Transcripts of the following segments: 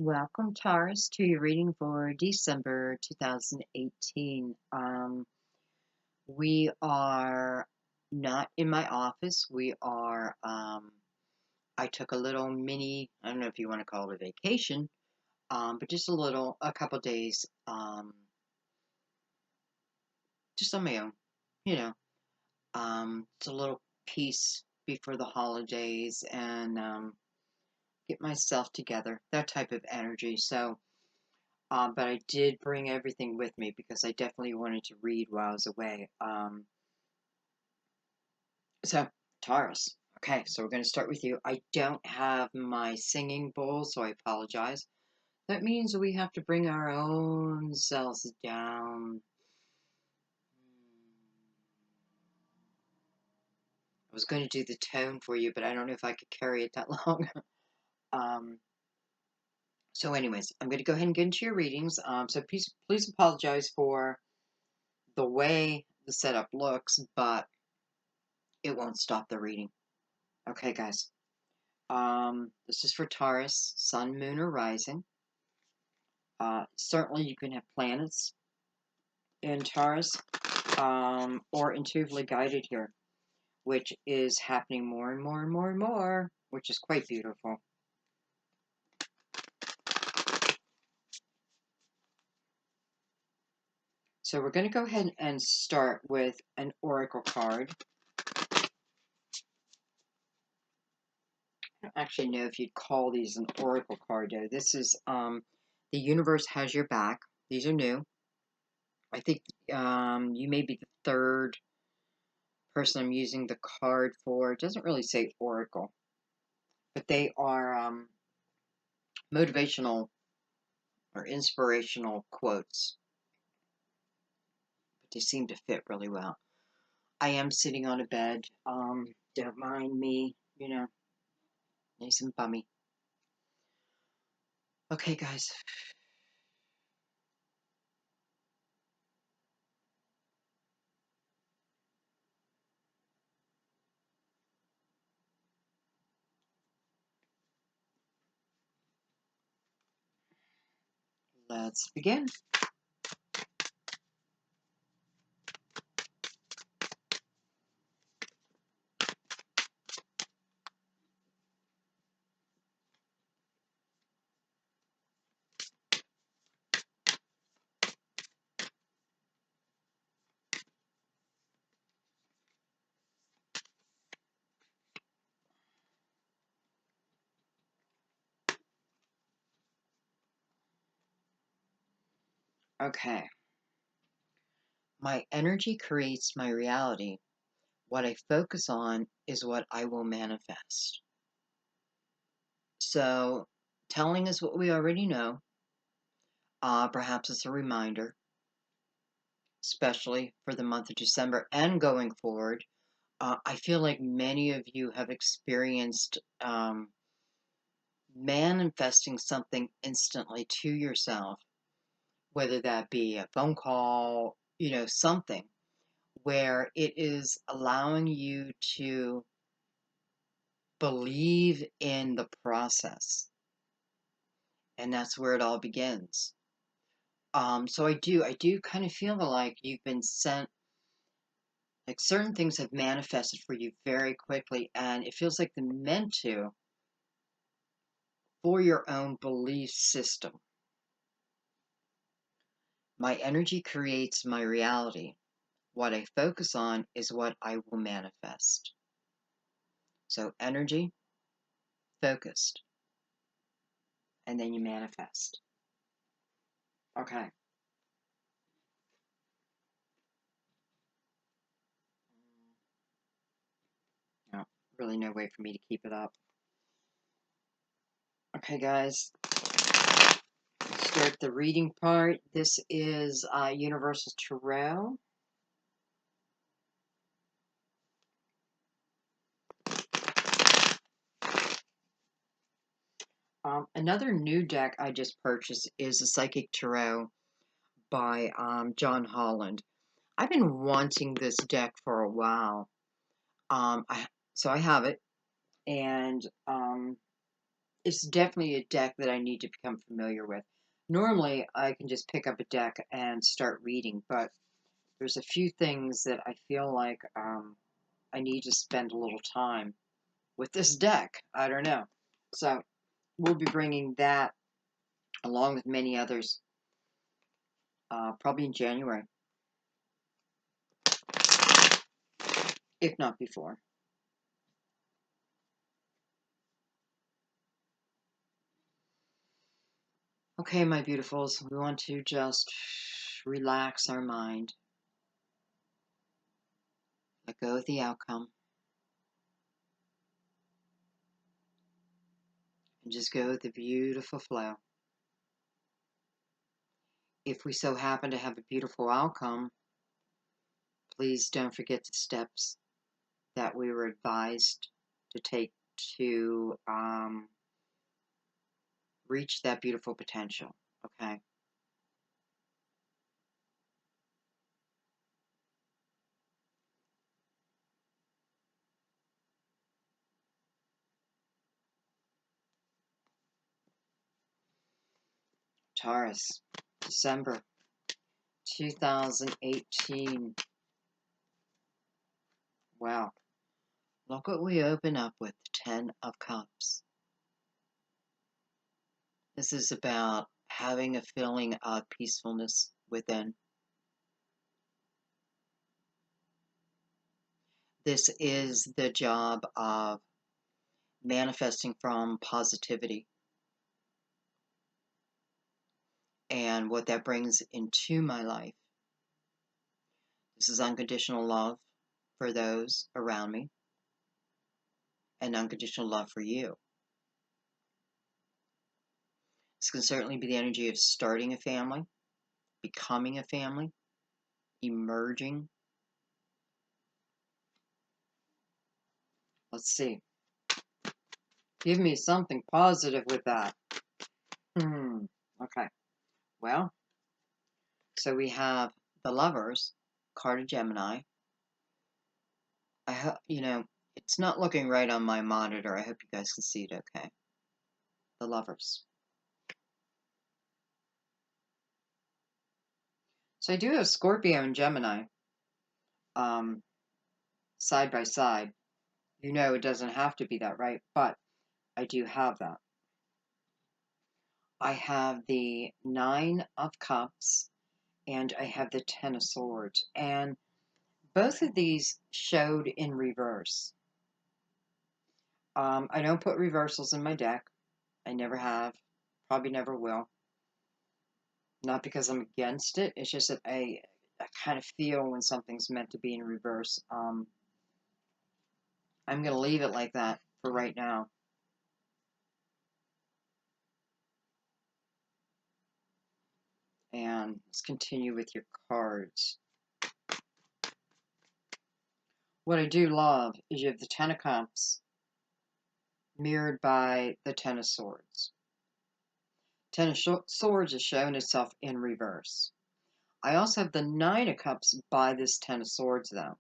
Welcome, Taurus, to your reading for December 2018. We are not in my office. I took a little mini, I don't know if you want to call it a vacation, but just a couple days, just on my own, you know. It's a little peace before the holidays and get myself together, that type of energy. But I did bring everything with me because I definitely wanted to read while I was away. So, Taurus. Okay, so we're going to start with you. I don't have my singing bowl, so I apologize. That means we have to bring our own selves down. I was going to do the tone for you, but I don't know if I could carry it that long. um, so, anyways, I'm going to go ahead and get into your readings. So please apologize for the way the setup looks, but it won't stop the reading. Okay, guys. This is for Taurus, Sun, Moon, or Rising. Certainly, you can have planets in Taurus, or intuitively guided here, which is happening more and more and more and more, which is quite beautiful. So we're going to go ahead and start with an oracle card. I don't actually know if you'd call these an oracle card, though. This is the universe has your back. These are new. I think you may be the third person I'm using the card for. It doesn't really say oracle, but they are motivational or inspirational quotes. But they seem to fit really well. I am sitting on a bed. Don't mind me, nice and bummy. Okay, guys. Let's begin. Okay. My energy creates my reality. What I focus on is what I will manifest. So, telling us what we already know. Perhaps it's a reminder, especially for the month of December and going forward. I feel like many of you have experienced manifesting something instantly to yourself, whether that be a phone call, something where it is allowing you to believe in the process. And that's where it all begins. So I do kind of feel like you've been sent, like certain things have manifested for you very quickly, and it feels like they're meant to for your own belief system. My energy creates my reality. What I focus on is what I will manifest. So energy, focused, and then you manifest. Okay. No, really no way for me to keep it up. Okay, guys. Let's start the reading part. This is Universal Tarot. Another new deck I just purchased is a Psychic Tarot by John Holland. I've been wanting this deck for a while. So I have it, and it's definitely a deck that I need to become familiar with. Normally, I can just pick up a deck and start reading, but there's a few things that I feel like I need to spend a little time with this deck. I don't know. So we'll be bringing that along with many others probably in January, if not before. Okay, my beautifuls, we want to just relax our mind, let go of the outcome, and just go with the beautiful flow. If we so happen to have a beautiful outcome, please don't forget the steps that we were advised to take to reach that beautiful potential, okay? Taurus, December 2018. Wow. Look what we open up with, 10 of Cups. This is about having a feeling of peacefulness within. This is the job of manifesting from positivity. And what that brings into my life. This is unconditional love for those around me and unconditional love for you. This can certainly be the energy of starting a family, becoming a family, emerging. Let's see. Give me something positive with that. Okay. Well, so we have the Lovers, card of Gemini. I hope, it's not looking right on my monitor. I hope you guys can see it okay. The Lovers. So I do have Scorpio and Gemini side by side. It doesn't have to be that, right? But I do have that. I have the 9 of Cups and I have the 10 of Swords. And both of these showed in reverse. I don't put reversals in my deck. I never have. Probably never will. Not because I'm against it. It's just that I kind of feel when something's meant to be in reverse. I'm going to leave it like that for right now. And let's continue with your cards. What I do love is you have the 10 of Cups mirrored by the 10 of Swords. 10 of Swords has shown itself in reverse. I also have the 9 of Cups by this 10 of Swords, though,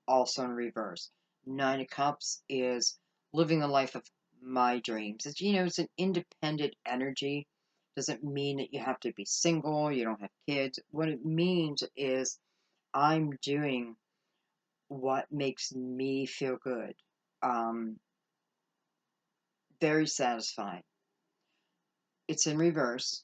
also in reverse. 9 of Cups is living the life of my dreams. It's an independent energy. Doesn't mean that you have to be single, you don't have kids. What it means is I'm doing what makes me feel good. Very satisfying. It's in reverse.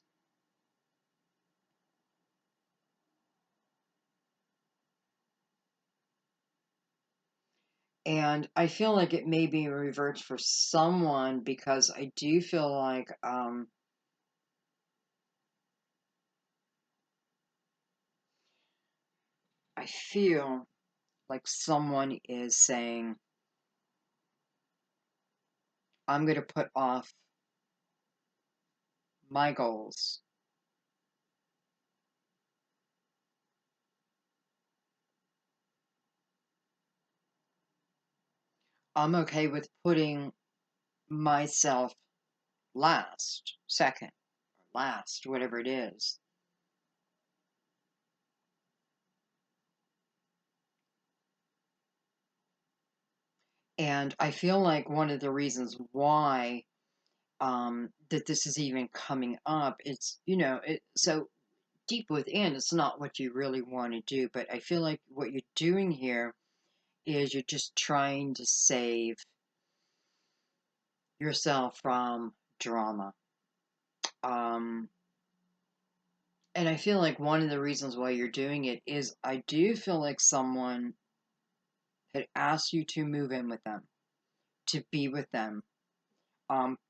And I feel like it may be in reverse for someone because I do feel like I feel like someone is saying, I'm going to put off my goals. I'm okay with putting myself last, second, or last, whatever it is. And I feel like one of the reasons why that this is even coming up. It's, you know, so deep within, it's not what you really want to do. But I feel like what you're doing here is you're just trying to save yourself from drama. And I feel like one of the reasons why you're doing it is I do feel like someone had asked you to move in with them, to be with them.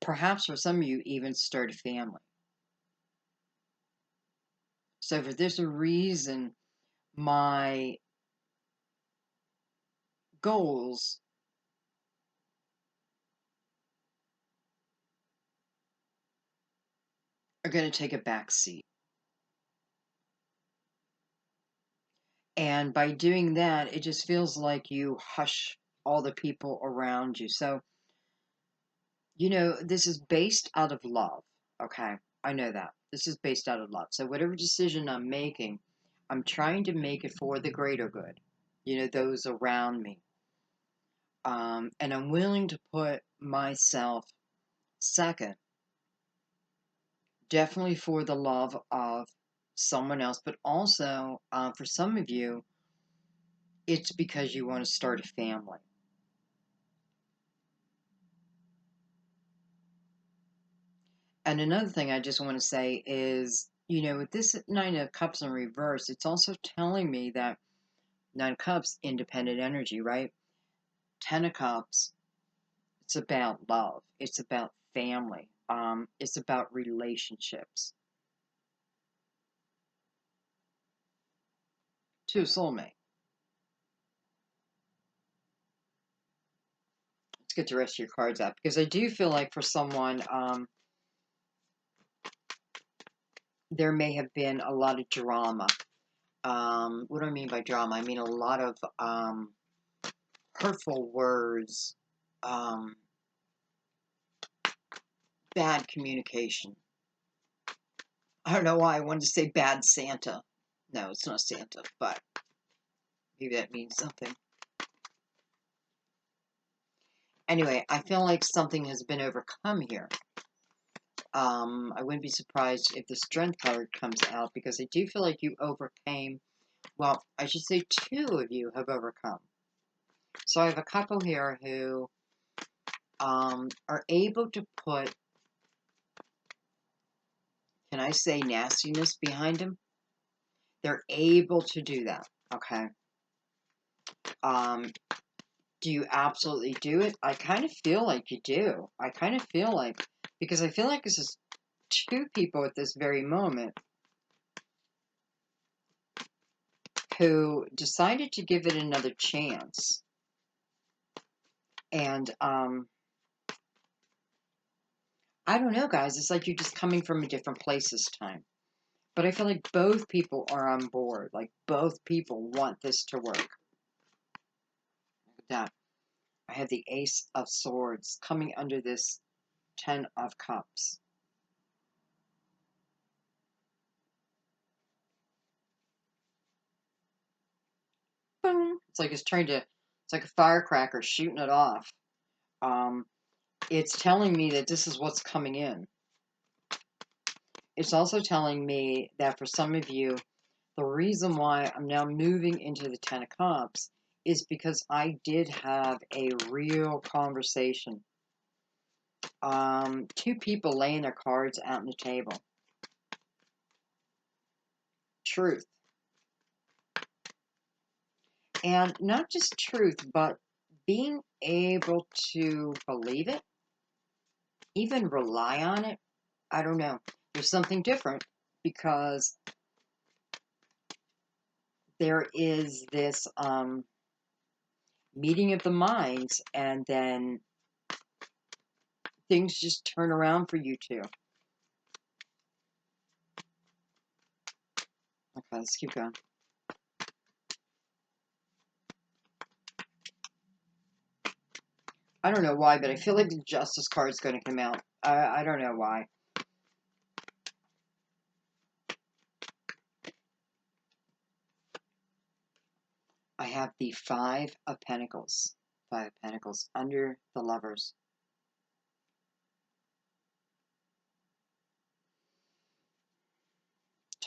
Perhaps for some of you, even start a family. So for this reason, my goals are going to take a back seat. And by doing that, it just feels like you hush all the people around you. So, you know, this is based out of love. Okay. I know that. This is based out of love. So, whatever decision I'm making, I'm trying to make it for the greater good, you know, those around me. And I'm willing to put myself second, definitely for the love of someone else, but also for some of you, it's because you want to start a family. And another thing I just want to say is, you know, with this Nine of Cups in reverse, it's also telling me that Nine of Cups, independent energy, right? Ten of Cups, it's about love. It's about family. It's about relationships. To a soulmate. Let's get the rest of your cards out because I do feel like for someone, there may have been a lot of drama. What do I mean by drama? I mean a lot of hurtful words, um, bad communication. I don't know why I wanted to say bad Santa. No, it's not Santa, but maybe that means something. Anyway, I feel like something has been overcome here. I wouldn't be surprised if the Strength card comes out because I do feel like you overcame. Well, I should say two of you have overcome. So I have a couple here who are able to put, can I say nastiness behind them? They're able to do that, okay? Do you absolutely do it? I kind of feel like you do. I kind of feel like, because I feel like this is two people at this very moment who decided to give it another chance. And, I don't know, guys. It's like you're just coming from a different place this time. But I feel like both people are on board. Like, both people want this to work. Look at that. I have the Ace of Swords coming under this Ten of Cups. Boom. It's like it's like a firecracker shooting it off. It's telling me that this is what's coming in. It's also telling me that for some of you, the reason why I'm now moving into the Ten of Cups is because I did have a real conversation. Two people laying their cards out on the table. Truth. And not just truth, but being able to believe it, even rely on it. I don't know. There's something different because there is this meeting of the minds, and then things just turn around for you two. Okay, let's keep going. I don't know why, but I feel like the Justice card is going to come out. I don't know why. I have the Five of Pentacles. Five of Pentacles under the Lovers.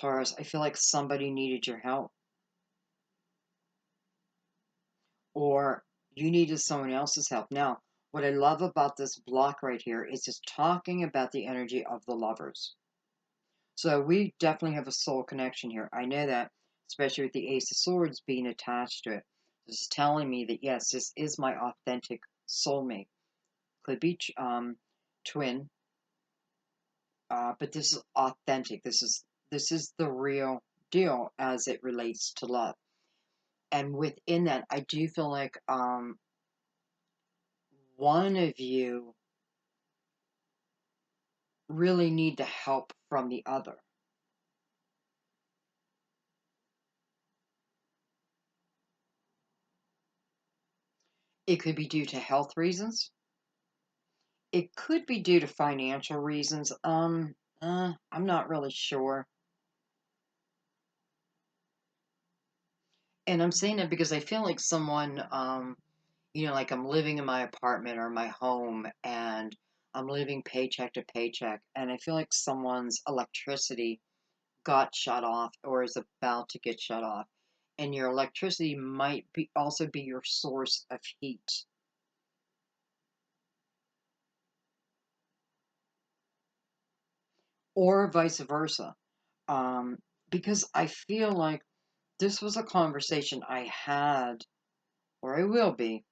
Taurus, I feel like somebody needed your help, or you needed someone else's help. Now, what I love about this block right here is it's talking about the energy of the lovers. So we definitely have a soul connection here. I know that, especially with the Ace of Swords being attached to it. This is telling me that, yes, this is my authentic soulmate. Could be twin, but this is authentic. This is the real deal as it relates to love. And within that, I do feel like one of you really need the help from the other. It could be due to health reasons. It could be due to financial reasons. I'm not really sure. And I'm saying that because I feel like someone, like I'm living in my apartment or my home and I'm living paycheck to paycheck, and I feel like someone's electricity got shut off or is about to get shut off. And your electricity might be also be your source of heat. Or vice versa. Um, because I feel like this was a conversation I had, or I will be,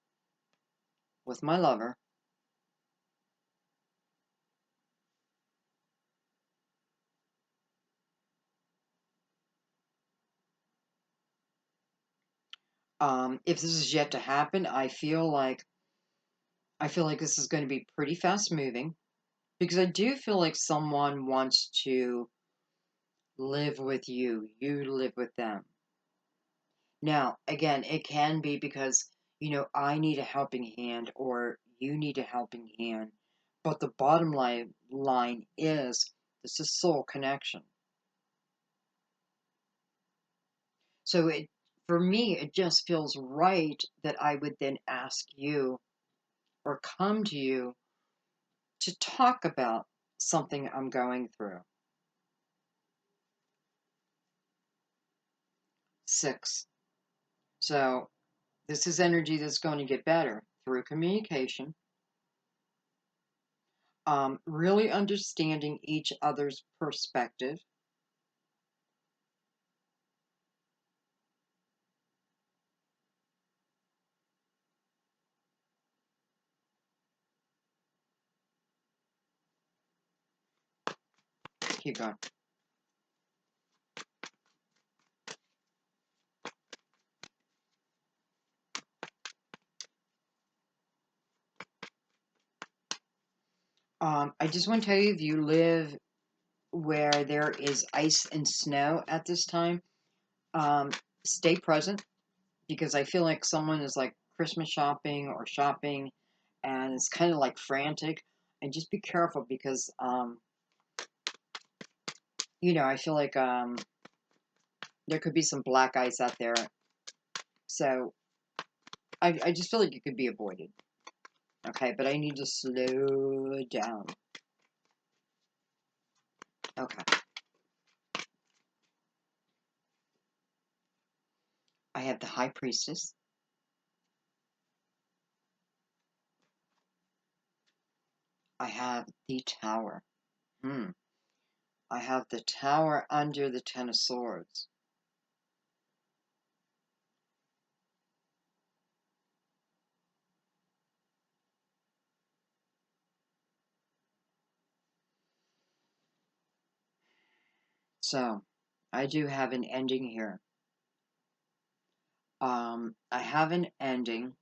with my lover. If this is yet to happen, I feel like this is going to be pretty fast moving because I do feel like someone wants to live with you. You live with them. Now, again, it can be because, I need a helping hand or you need a helping hand. But the bottom line is this is soul connection. So for me, it just feels right that I would then ask you or come to you to talk about something I'm going through. 6. So this is energy that's going to get better through communication, really understanding each other's perspective. Keep going. I just want to tell you, if you live where there is ice and snow at this time, um, stay present because I feel like someone is like Christmas shopping or shopping and it's kind of like frantic. And just be careful because, I feel like there could be some black ice out there. So I just feel like it could be avoided. Okay, but I need to slow down. Okay. I have the High Priestess. I have the Tower. Hmm. I have the Tower under the Ten of Swords. So, I do have an ending here. I have an ending.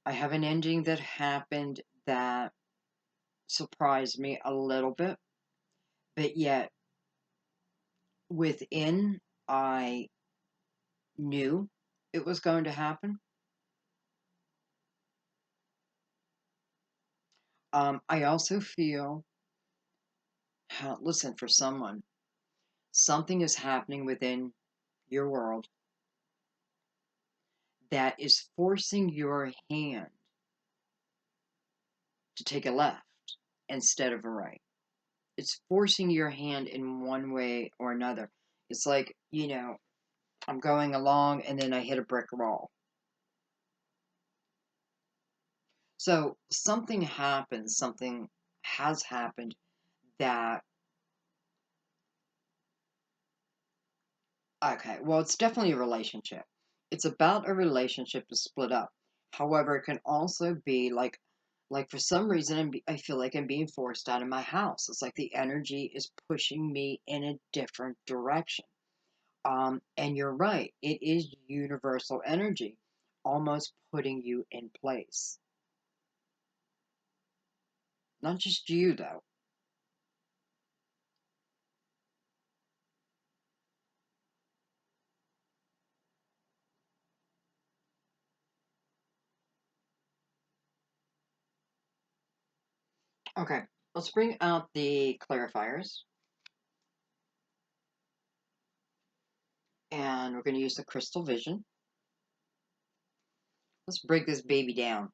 I have an ending that happened that surprised me a little bit, but yet within, I knew it was going to happen. I also feel, listen, for someone, something is happening within your world that is forcing your hand to take a left instead of a right. it's forcing your hand in one way or another. It's like, I'm going along and then I hit a brick wall. So something happens, something has happened that, okay, well, it's definitely a relationship. It's about a relationship to split up. However, it can also be like for some reason, I feel like I'm being forced out of my house. It's like the energy is pushing me in a different direction. And you're right, it is universal energy, almost putting you in place. Not just you, though. Okay, let's bring out the clarifiers, and we're going to use the crystal vision. Let's break this baby down.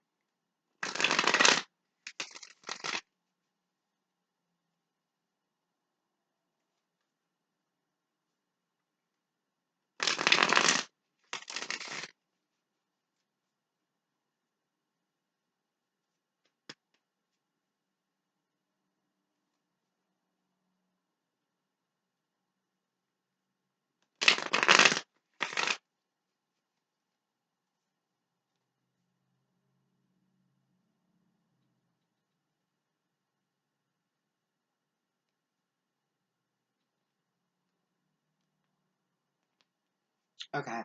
Okay,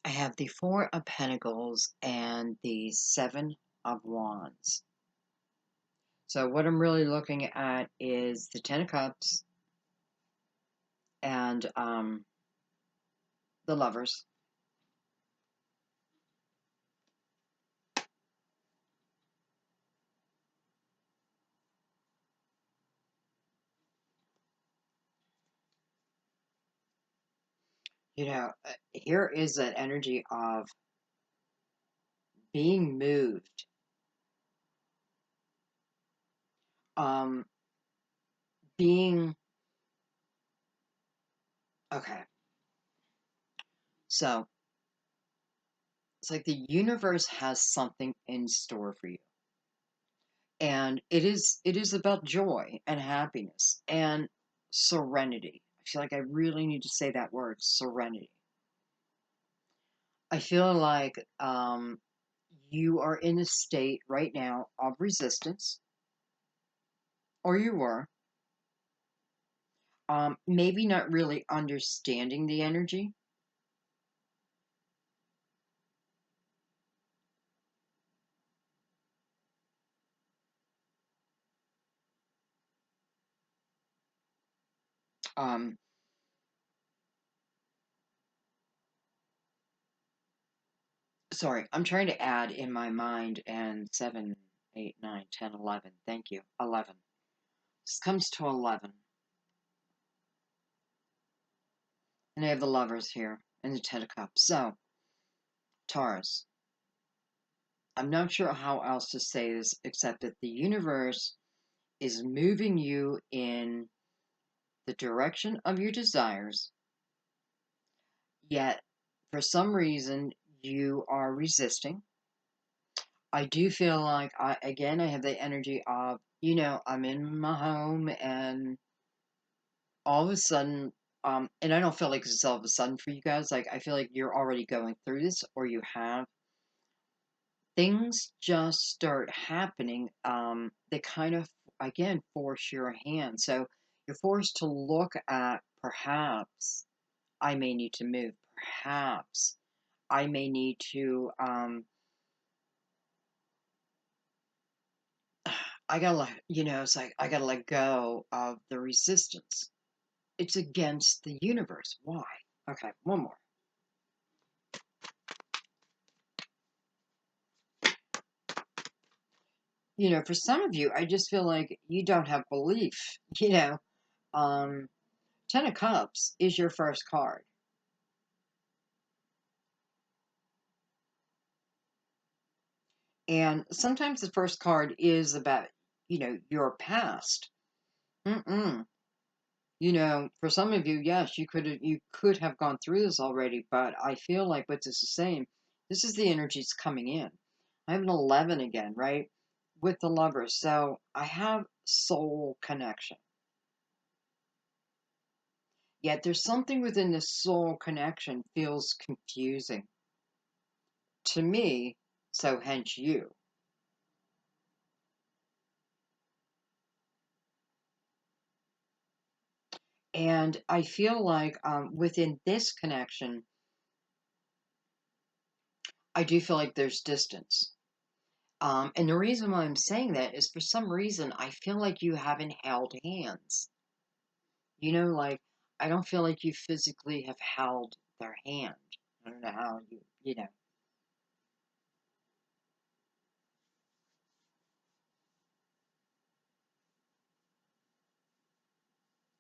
I have the Four of Pentacles and the Seven of Wands. So what I'm really looking at is the Ten of Cups and the Lovers. Here is that energy of being moved, um, being okay. So it's like the universe has something in store for you, and it is about joy and happiness and serenity. I feel like I really need to say that word, serenity. I feel like you are in a state right now of resistance, or you were, maybe not really understanding the energy. Um, Sorry, I'm trying to add in my mind, and 7, 8, 9, 10, 11. Thank you. 11. This comes to 11. And I have the Lovers here and the Ten of Cups. So, Taurus, I'm not sure how else to say this except that the universe is moving you in the direction of your desires, yet for some reason you are resisting. I do feel like I have the energy of, I'm in my home and all of a sudden, and I don't feel like it's all of a sudden for you guys. Like, I feel like you're already going through this, or you have. Things just start happening. They kind of, again, force your hand. So you're forced to look at, perhaps I may need to move. Perhaps I may need to, I gotta let, it's like I gotta let go of the resistance. It's against the universe. Why? Okay, one more. For some of you, I just feel like you don't have belief. Um, Ten of Cups is your first card. And sometimes the first card is about, your past. Mm-mm. For some of you, yes, you could have gone through this already, but I feel like what this is saying, this is the energies coming in. I have an 11 again, right? With the Lovers. So I have soul connection. Yet there's something within this soul connection feels confusing to me, so hence you. And I feel like within this connection, I do feel like there's distance. And the reason why I'm saying that is for some reason I feel like you haven't held hands. Like I don't feel like you physically have held their hand. I don't know how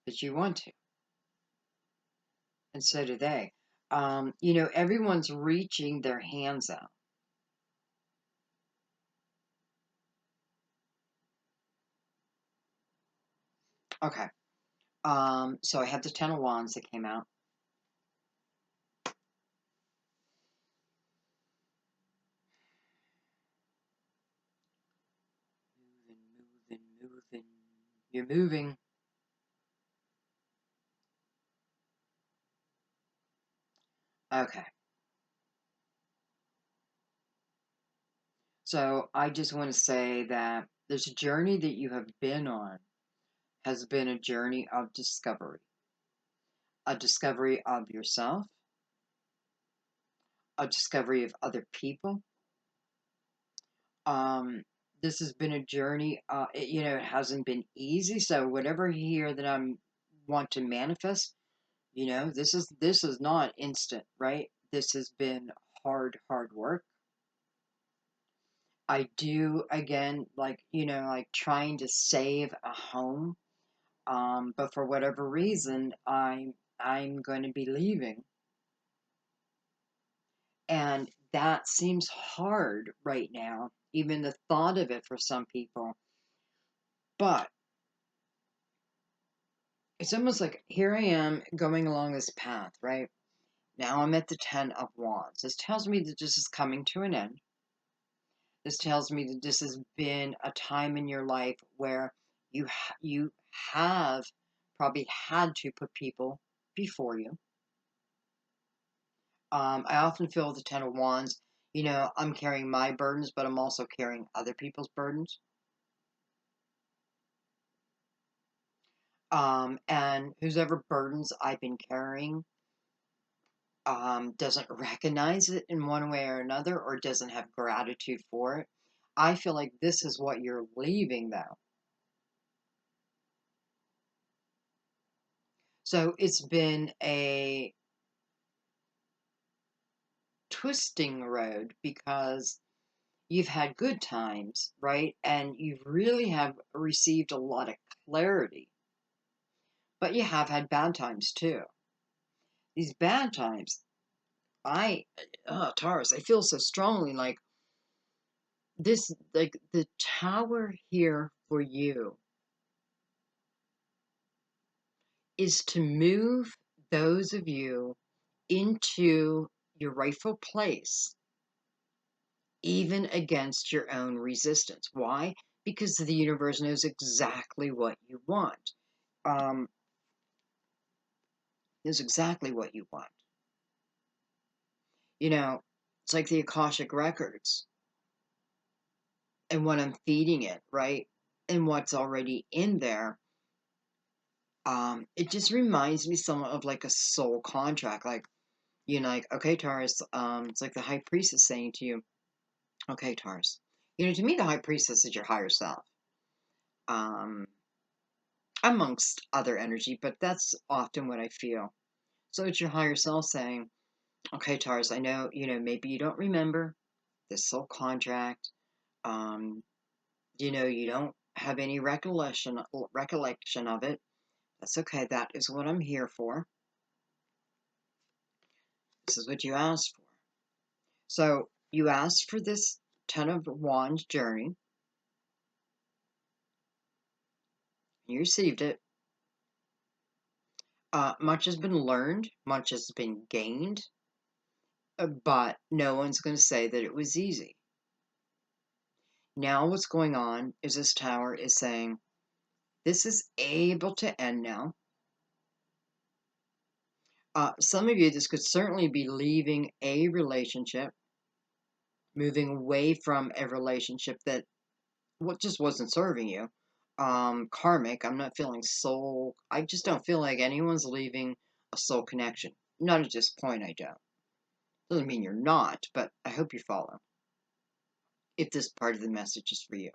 but you want to, and so do they. Everyone's reaching their hands out. Okay. So I have the Ten of Wands that came out. Moving, moving, moving. You're moving. Okay. So I just want to say that this journey that you have been on has been a journey of discovery, a discovery of yourself, a discovery of other people. Um, this has been a journey. It hasn't been easy. So whatever here that I'm want to manifest, this is not instant, right? This has been hard work. I do again, like trying to save a home. But for whatever reason, I'm going to be leaving, and that seems hard right now. Even the thought of it for some people, but it's almost like here I am going along this path, right? Now I'm at the Ten of Wands. This tells me that this is coming to an end. This tells me that this has been a time in your life where you have probably had to put people before you. I often feel the Ten of Wands. I'm carrying my burdens, but I'm also carrying other people's burdens. And whoever burdens I've been carrying doesn't recognize it in one way or another, or doesn't have gratitude for it. I feel like this is what you're leaving, though. So it's been a twisting road because you've had good times, right? And you really have received a lot of clarity, but you have had bad times too. These bad times, Taurus, I feel so strongly like this, like the tower here for you is to move those of you into your rightful place, even against your own resistance. Why? Because the universe knows exactly what you want. Um, knows exactly what you want. You know, it's like the Akashic Records and what I'm feeding it, right? And what's already in there. It just reminds me somewhat of like a soul contract. Like, like, okay, Taurus, it's like the high priestess saying to you, okay, Taurus. To me, the high priestess is your higher self. Um, amongst other energy, but that's often what I feel. So it's your higher self saying, okay, Taurus, I know, maybe you don't remember this soul contract. Um, you don't have any recollection of it. That's okay. That is what I'm here for. This is what you asked for. So you asked for this Ten of Wands journey. You received it. Much has been learned, much has been gained, but no one's going to say that it was easy. Now what's going on is this Tower is saying, this is able to end now. Some of you, this could certainly be leaving a relationship, moving away from a relationship that just wasn't serving you. Karmic, I'm not feeling soul. I just don't feel like anyone's leaving a soul connection. Not at this point, I don't. Doesn't mean you're not, but I hope you follow. If this part of the message is for you.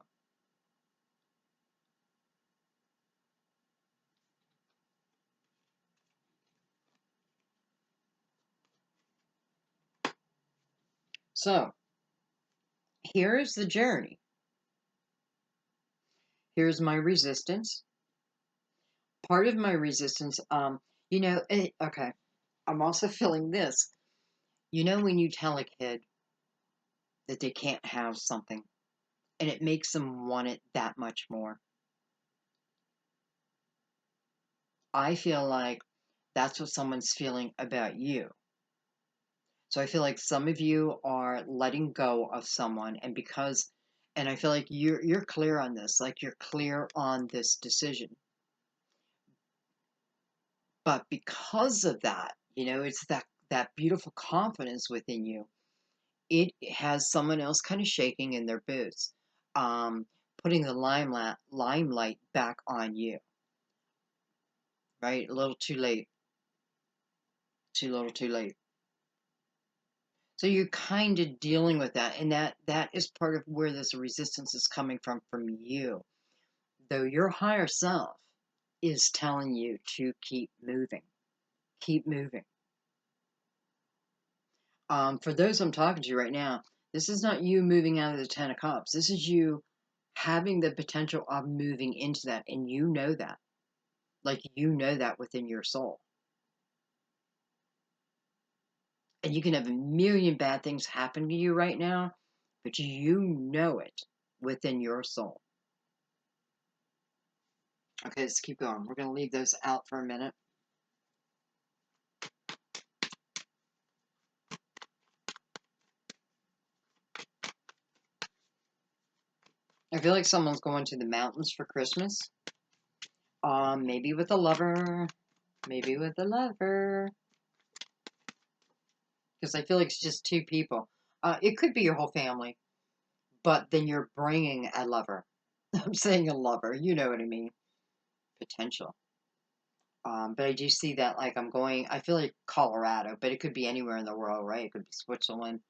So, here is the journey. Here's my resistance. Part of my resistance, okay, I'm also feeling this. You know, when you tell a kid that they can't have something, and it makes them want it that much more. I feel like that's what someone's feeling about you. So I feel like some of you are letting go of someone, and I feel like you're clear on this, like you're clear on this decision. But because of that, it's that beautiful confidence within you. It has someone else kind of shaking in their boots, putting the limelight back on you. Right? A little too late. Too little, too late. So you're kind of dealing with that, and that is part of where this resistance is coming from you. Though your higher self is telling you to keep moving. Keep moving. For those I'm talking to right now, this is not you moving out of the Ten of Cups. This is you having the potential of moving into that, and you know that. Like, you know that within your soul. And you can have a million bad things happen to you right now, but you know it within your soul. Okay, let's keep going. We're going to leave those out for a minute. I feel like someone's going to the mountains for Christmas. Maybe with a lover. Maybe with a lover. Because I feel like it's just two people. It could be your whole family, but then you're bringing a lover. I'm saying a lover. You know what I mean. Potential. But I do see that, like, I feel like Colorado, but it could be anywhere in the world, right? It could be Switzerland.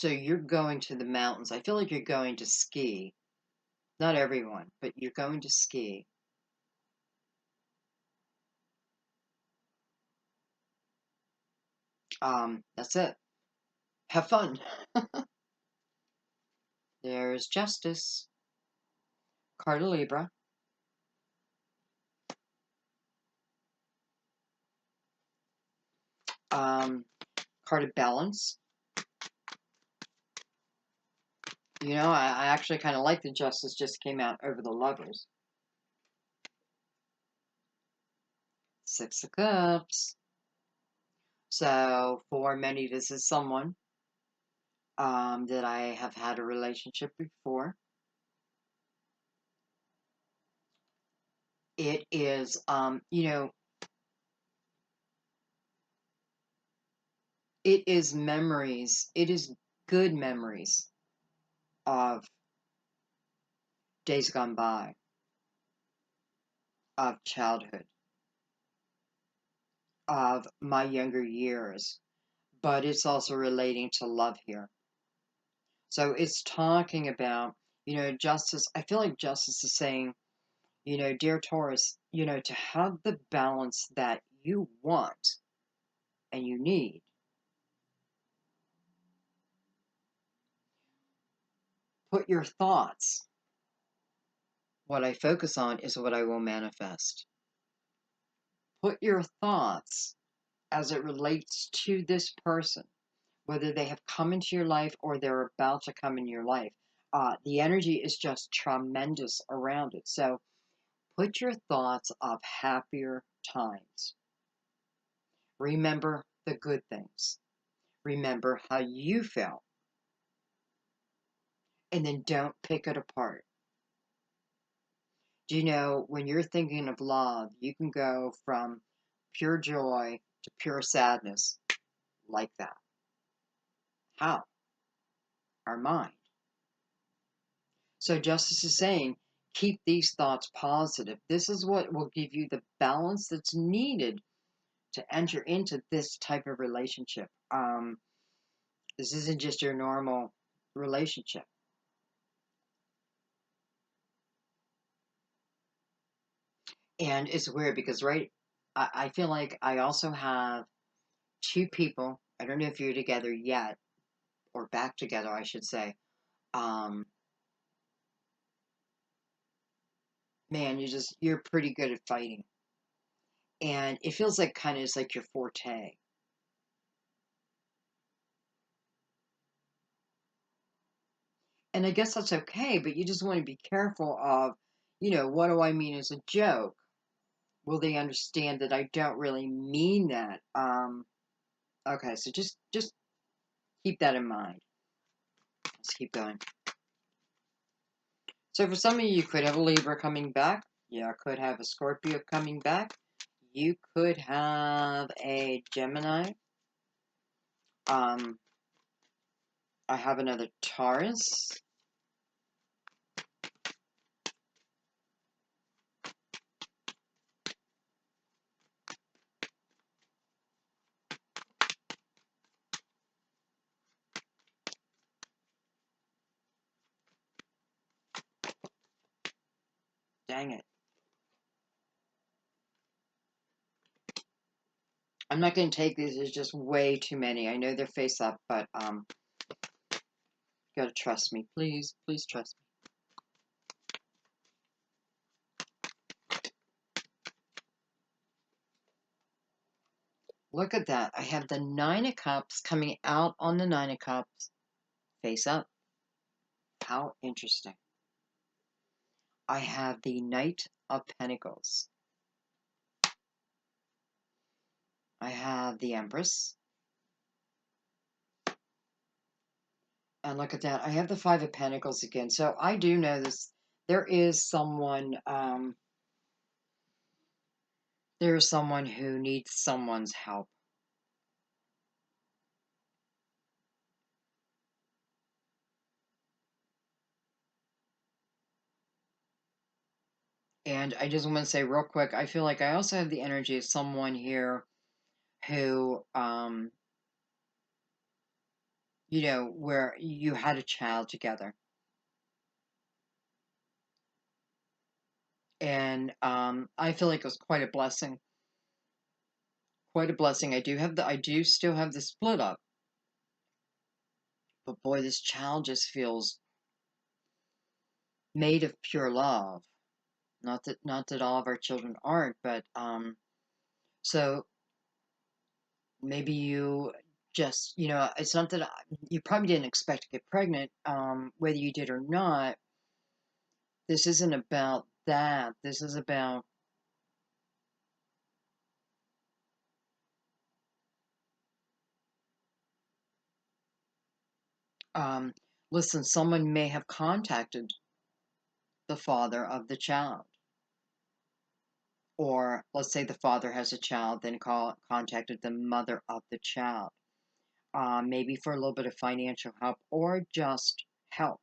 So you're going to the mountains. I feel like you're going to ski. Not everyone, but you're going to ski. That's it. Have fun. There's Justice. Card of Libra. Card of Balance. I actually kind of like the Justice just came out over the Lovers. Six of Cups. So for many, this is someone that I have had a relationship before. It is, it is memories. It is good memories of days gone by, of childhood, of my younger years, but it's also relating to love here. So it's talking about, Justice. I feel like Justice is saying, dear Taurus, to have the balance that you want and you need. Put your thoughts. What I focus on is what I will manifest. Put your thoughts as it relates to this person, whether they have come into your life or they're about to come in your life. The energy is just tremendous around it. So put your thoughts of happier times. Remember the good things. Remember how you felt. And then don't pick it apart. Do you know when you're thinking of love, you can go from pure joy to pure sadness like that? How? Our mind. So Justice is saying, keep these thoughts positive. This is what will give you the balance that's needed to enter into this type of relationship. This isn't just your normal relationship. And it's weird because, right, I feel like I also have two people. I don't know if you're together yet or back together, I should say. Um, Man, you're pretty good at fighting. And it feels like kind of it's like your forte. And I guess that's okay, but you just want to be careful of, what do I mean as a joke? Will they understand that I don't really mean that? Okay, so just keep that in mind. Let's keep going. So for some of you, you could have a Libra coming back. You could have a Scorpio coming back. You could have a Gemini. Um, I have another Taurus. Dang it. I'm not going to take these. There's just way too many. I know they're face up, but you gotta trust me. Please, please trust me. Look at that. I have the Nine of Cups coming out on the Nine of Cups face up. How interesting. I have the Knight of Pentacles. I have the Empress. And look at that. I have the Five of Pentacles again. So I do know this. There is someone, there is someone who needs someone's help. And I just want to say real quick, I feel like I also have the energy of someone here who, where you had a child together. And I feel like it was quite a blessing. Quite a blessing. I do still have the split up. But boy, this child just feels made of pure love. Not that all of our children aren't, but so maybe you just, it's not that you probably didn't expect to get pregnant, whether you did or not. This isn't about that. This is about um, listen, someone may have contacted the father of the child. Or let's say the father has a child, then contacted the mother of the child, maybe for a little bit of financial help or just help.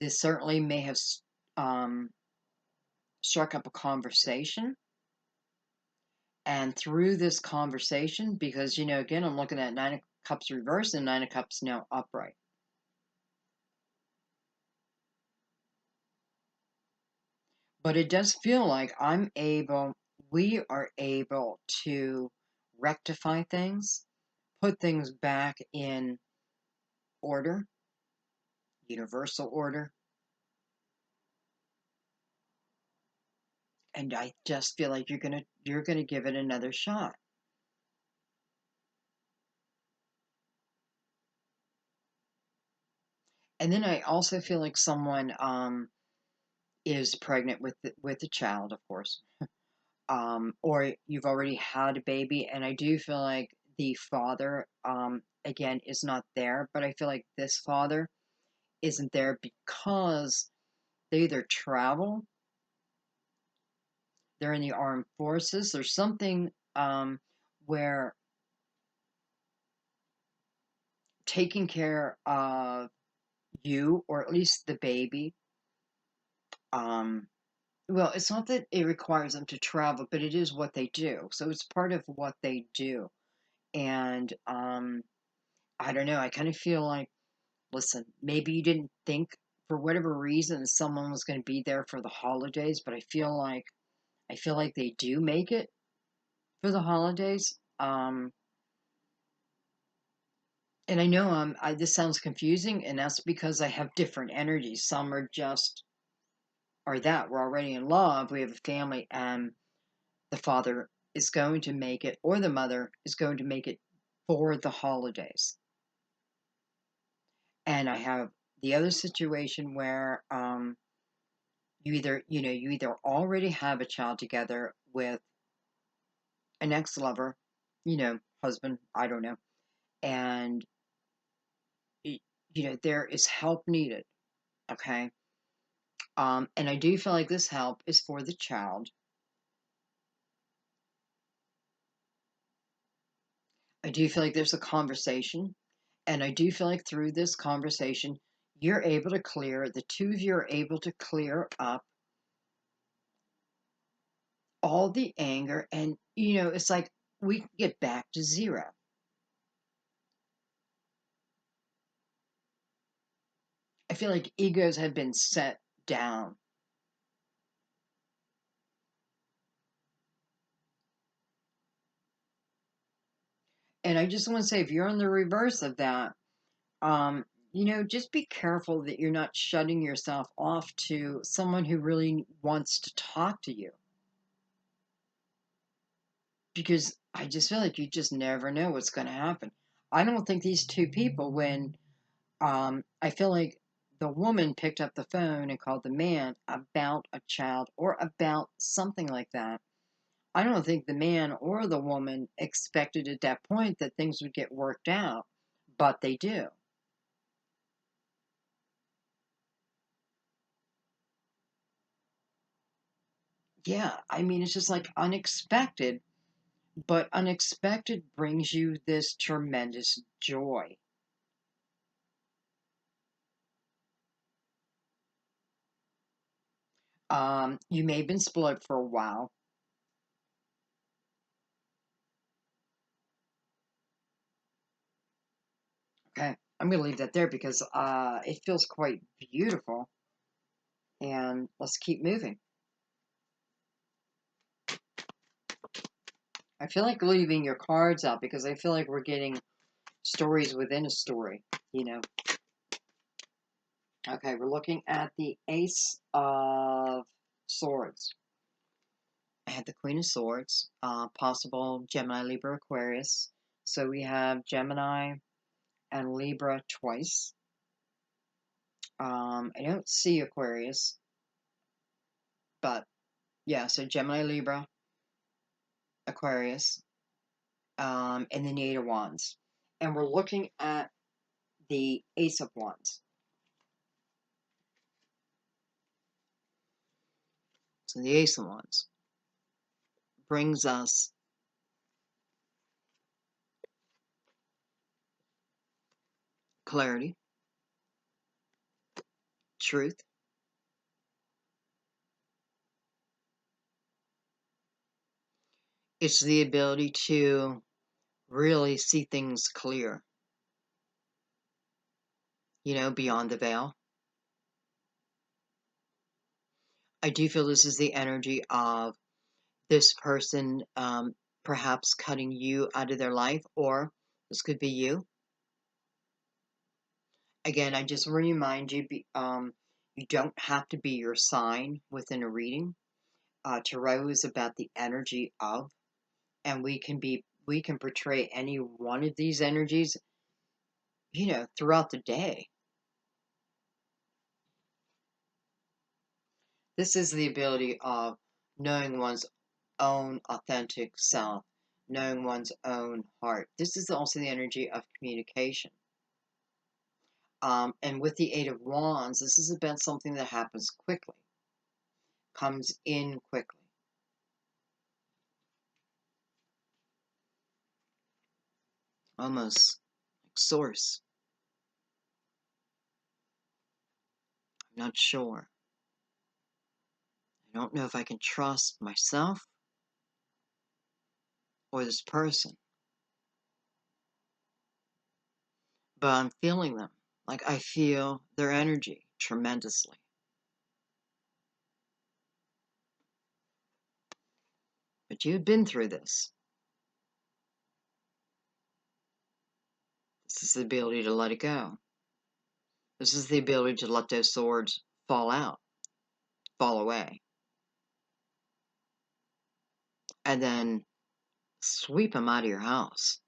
This certainly may have um, struck up a conversation. And through this conversation, because, again, I'm looking at Nine of Cups reversed and Nine of Cups now upright. But it does feel like we are able to rectify things, put things back in order, universal order. And I just feel like you're gonna give it another shot. And then I also feel like someone is pregnant with a child, of course, or you've already had a baby, and I do feel like the father, again, is not there, but I feel like this father isn't there because they either travel, they're in the armed forces, there's something where taking care of you, or at least the baby, um, well, it's not that it requires them to travel, but it is what they do. So it's part of what they do. And I don't know, I kind of feel like, listen, maybe you didn't think for whatever reason someone was going to be there for the holidays, but I feel like they do make it for the holidays. And I know this sounds confusing, and that's because I have different energies. Some are just are that we're already in love, we have a family, and the father is going to make it, or the mother is going to make it for the holidays. And I have the other situation where you either already have a child together with an ex-lover, husband, I don't know, and there is help needed. Okay. And I do feel like this help is for the child. I do feel like there's a conversation, and I do feel like through this conversation, the two of you are able to clear up all the anger, and it's like we can get back to zero. I feel like egos have been set down. And I just want to say, if you're on the reverse of that, um, just be careful that you're not shutting yourself off to someone who really wants to talk to you. Because I just feel like you just never know what's going to happen. I don't think these two people, when I feel like the woman picked up the phone and called the man about a child or about something like that, I don't think the man or the woman expected at that point that things would get worked out, but they do. Yeah, I mean, it's just like unexpected, but unexpected brings you this tremendous joy. You may have been split for a while. Okay, I'm going to leave that there because it feels quite beautiful. And let's keep moving. I feel like leaving your cards out because I feel like we're getting stories within a story, you know. Okay, we're looking at the Ace of Swords. I had the Queen of Swords, possible Gemini, Libra, Aquarius. So we have Gemini and Libra twice. I don't see Aquarius, but yeah, so Gemini, Libra, Aquarius, and the Eight of Wands. And we're looking at the Ace of Wands. So the Ace of Wands brings us clarity, truth. It's the ability to really see things clear, beyond the veil. I do feel this is the energy of this person perhaps cutting you out of their life, or this could be you. Again, I just remind you, you don't have to be your sign within a reading. Tarot is about the energy of, and we can portray any one of these energies, throughout the day. This is the ability of knowing one's own authentic self, knowing one's own heart. This is also the energy of communication. And with the Eight of Wands, this is about something that happens quickly, comes in quickly. Almost like source. I'm not sure. I don't know if I can trust myself or this person, but I'm feeling them. Like I feel their energy tremendously. But you've been through this. This is the ability to let it go. This is the ability to let those swords fall out, fall away, and then sweep them out of your house.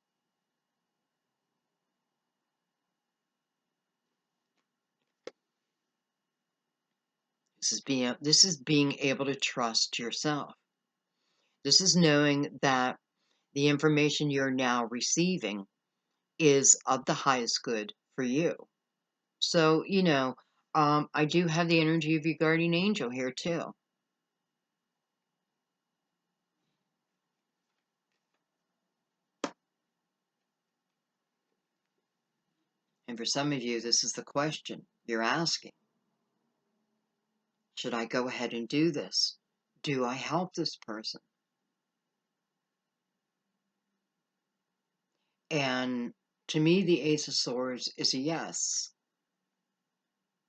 This is being able to trust yourself. This is knowing that the information you're now receiving is of the highest good for you. So, I do have the energy of your guardian angel here too. And for some of you, this is the question you're asking. Should I go ahead and do this? Do I help this person? And to me, the Ace of Swords is a yes.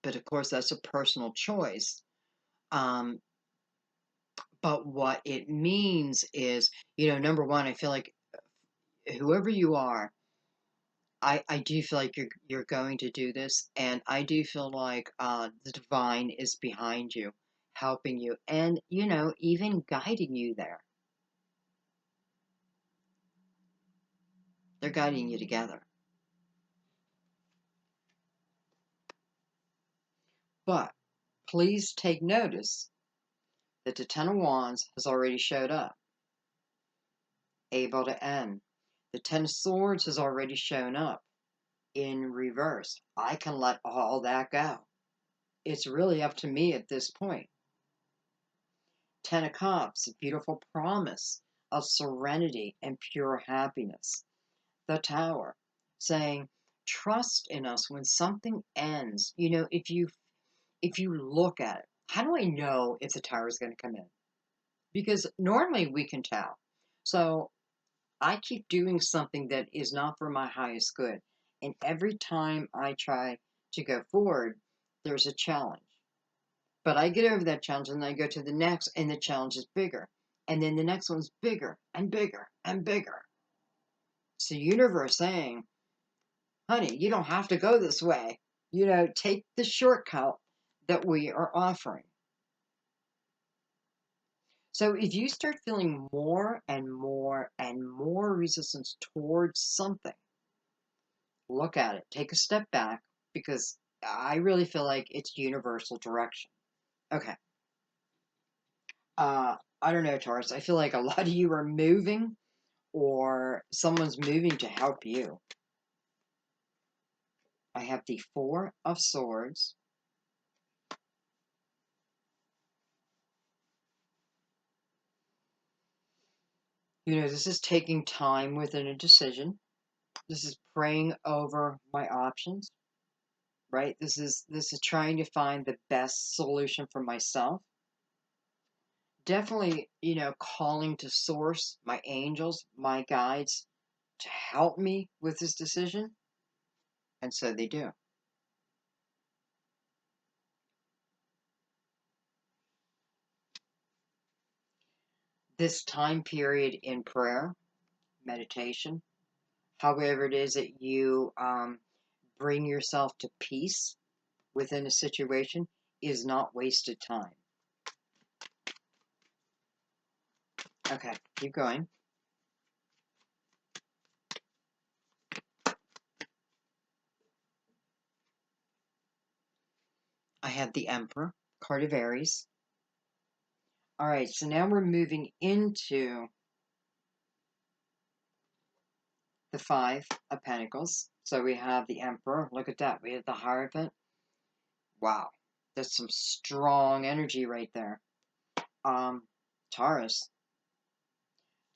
But of course, that's a personal choice. But what it means is, number one, I feel like whoever you are, I do feel like you're going to do this, and I do feel like the divine is behind you, helping you, and even guiding you there. They're guiding you together. But please take notice that the Ten of Wands has already showed up, able to end. The Ten of Swords has already shown up in reverse. I can let all that go. It's really up to me at this point. Ten of Cups, a beautiful promise of serenity and pure happiness. The Tower, saying, trust in us when something ends. If you look at it, how do I know if the Tower is going to come in? Because normally we can tell. So I keep doing something that is not for my highest good. And every time I try to go forward, there's a challenge. But I get over that challenge and then I go to the next, and the challenge is bigger. And then the next one's bigger and bigger and bigger. It's the universe saying, honey, you don't have to go this way. Take the shortcut that we are offering. So if you start feeling more and more and more resistance towards something, look at it, take a step back, because I really feel like it's universal direction. Okay. I don't know, Taurus. I feel like a lot of you are moving, or someone's moving to help you. I have the Four of Swords. This is taking time within a decision. This is praying over my options, right? This is trying to find the best solution for myself. Definitely, calling to source, my angels, my guides, to help me with this decision. And so they do. This time period in prayer, meditation, however it is that you bring yourself to peace within a situation, is not wasted time. Okay, keep going. I have the Emperor, card of Aries. All right, so now we're moving into the Five of Pentacles. So we have the Emperor. Look at that. We have the Hierophant. Wow, that's some strong energy right there. Taurus.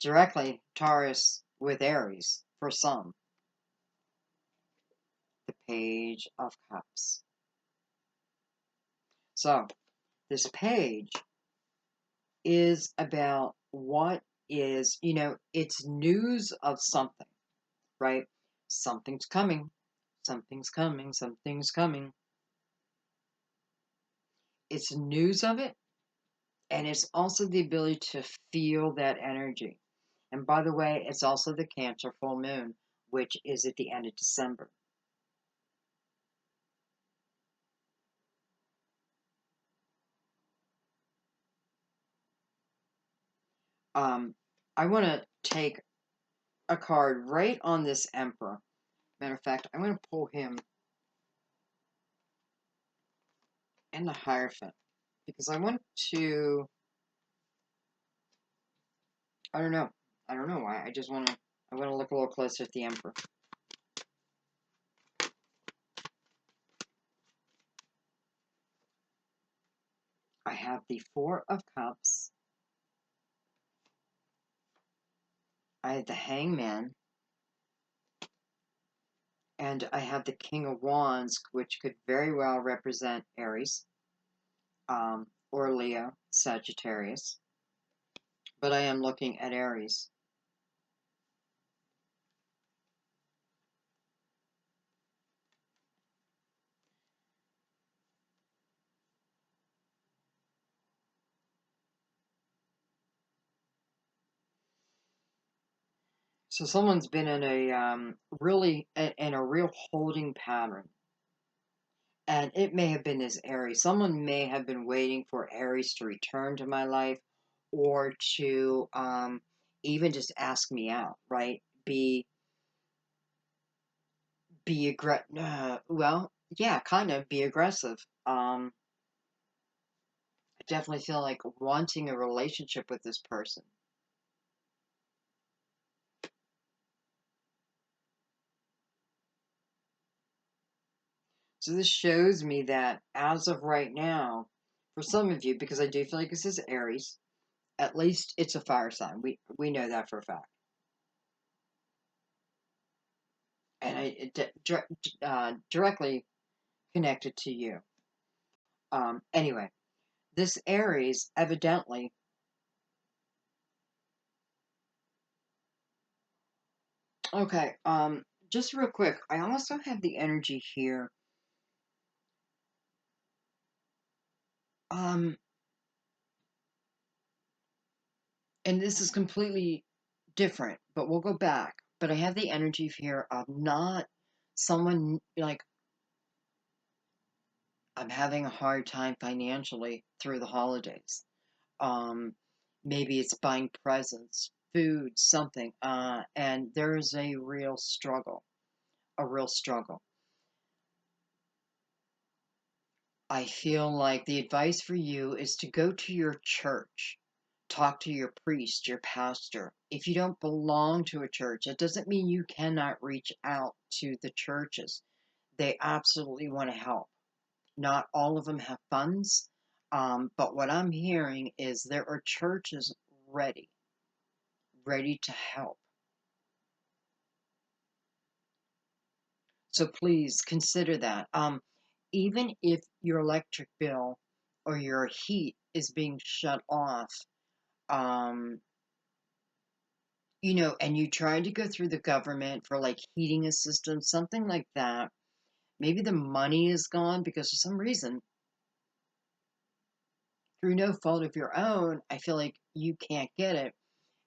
Directly Taurus with Aries for some. The Page of Cups. So this page is about what is, it's news of something, right? Something's coming. Something's coming. Something's coming. It's news of it, and it's also the ability to feel that energy. And by the way, it's also the Cancer full moon, which is at the end of December. I want to take a card right on this Emperor. Matter of fact, I'm going to pull him and the Hierophant because I want to. I don't know. I don't know why. I just want to. I want to look a little closer at the Emperor. I have the Four of Cups. I have the Hangman. And I have the King of Wands, which could very well represent Aries, or Leo, Sagittarius. But I am looking at Aries. So someone's been in a in a real holding pattern. And it may have been this Aries. Someone may have been waiting for Aries to return to my life or to even just ask me out, right? Be well, yeah, kind of be aggressive. I definitely feel like wanting a relationship with this person. So this shows me that as of right now, for some of you, because I do feel like this is Aries, at least it's a fire sign. We know that for a fact. And directly connected to you. Anyway, this Aries evidently, okay, just real quick, I also have the energy here. Um, and this is completely different, but we'll go back. But I have the energy here of not someone like I'm having a hard time financially through the holidays. Um, Maybe it's buying presents, food, something. And there's a real struggle, a real struggle. I feel like the advice for you is to go to your church, talk to your priest, your pastor. If you don't belong to a church, it doesn't mean you cannot reach out to the churches. They absolutely want to help. Not all of them have funds, but what I'm hearing is there are churches ready, ready to help. So please consider that. Even if your electric bill or your heat is being shut off, um, and you try to go through the government for like heating assistance, something like that, maybe the money is gone because for some reason, through no fault of your own, I feel like you can't get it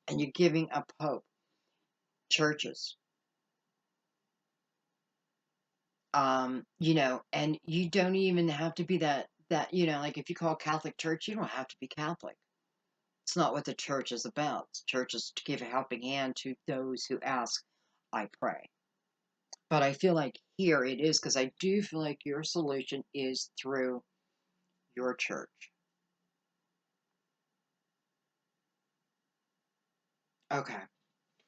and you're giving up hope. Churches, and you don't even have to be that, like if you call Catholic Church, you don't have to be Catholic. It's not what the church is about. The church is to give a helping hand to those who ask, I pray. But I feel like here it is because I do feel like your solution is through your church. Okay.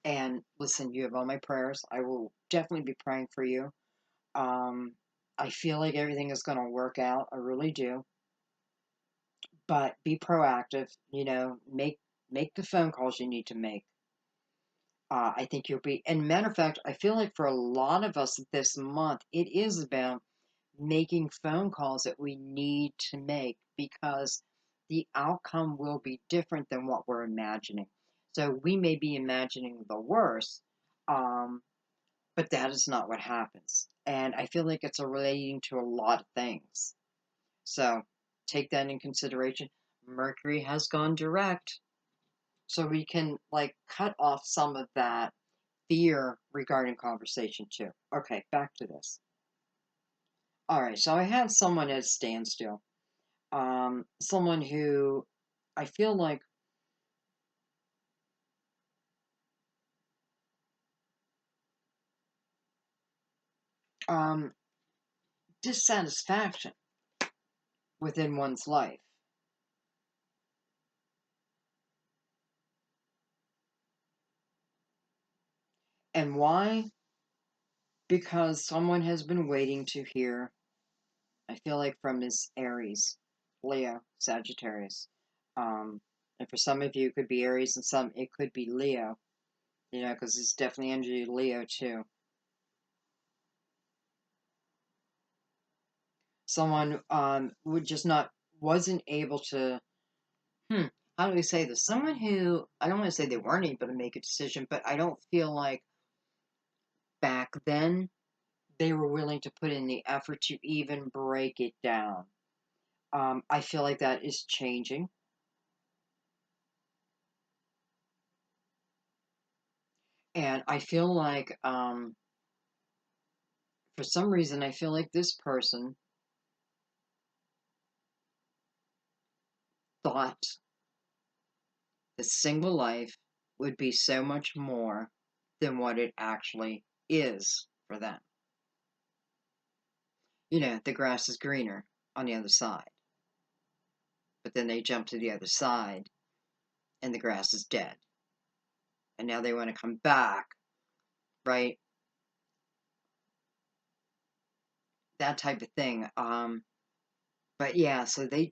And listen, you have all my prayers. I will definitely be praying for you. Um, I feel like everything is going to work out. I really do. But be proactive. Make the phone calls you need to make. I think you'll be. And matter of fact, I feel like for a lot of us this month, it is about making phone calls that we need to make because the outcome will be different than what we're imagining. So we may be imagining the worst, um, but that is not what happens. And I feel like it's relating to a lot of things. So take that in consideration. Mercury has gone direct. So we can like cut off some of that fear regarding conversation too. Okay, back to this. All right, so I have someone at a standstill. Someone who I feel like um dissatisfaction within one's life. And why? Because someone has been waiting to hear, I feel like from his Aries, Leo, Sagittarius. And for some of you, it could be Aries, and some it could be Leo. Because it's definitely energy Leo too. Someone would just not wasn't able to. Hmm, how do we say this? Someone who I don't want to say they weren't able to make a decision, but I don't feel like back then they were willing to put in the effort to even break it down. I feel like that is changing. And I feel like, for some reason, I feel like this person thought the single life would be so much more than what it actually is for them. The grass is greener on the other side. But then they jump to the other side and the grass is dead. And now they want to come back, right? That type of thing. But yeah, so they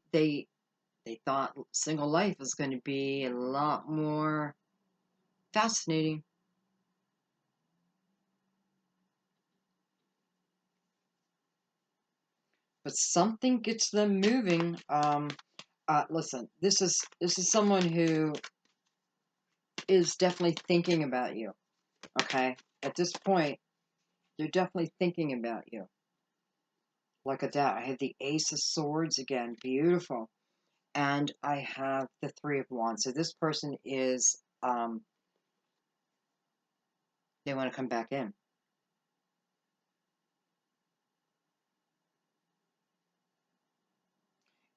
thought single life was going to be a lot more fascinating. But something gets them moving. Listen, this is someone who is definitely thinking about you. Okay, at this point, they're definitely thinking about you. Look at that. I had the Ace of Swords again. Beautiful. And I have the Three of Wands. So this person is, they want to come back in.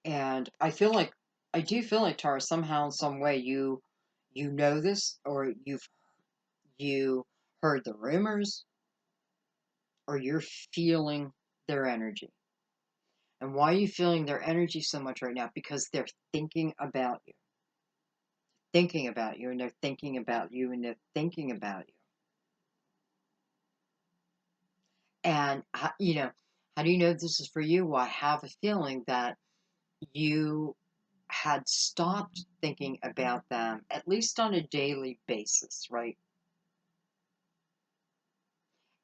And I do feel like Taurus, somehow, in some way, you know this, or you heard the rumors, or you're feeling their energy. And why are you feeling their energy so much right now? Because they're thinking about you, thinking about you, and they're thinking about you, and they're thinking about you. And how do you know this is for you? Well, I have a feeling that you had stopped thinking about them, at least on a daily basis, right?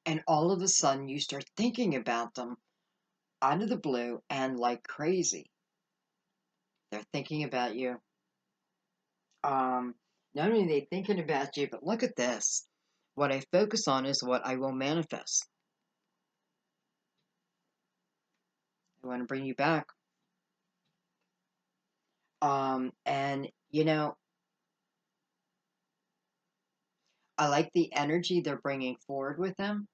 And all of a sudden you start thinking about them out of the blue and like crazy. They're thinking about you. Um, Not only are they thinking about you, but look at this. What I focus on is what I will manifest. I want to bring you back. And I like the energy they're bringing forward with them.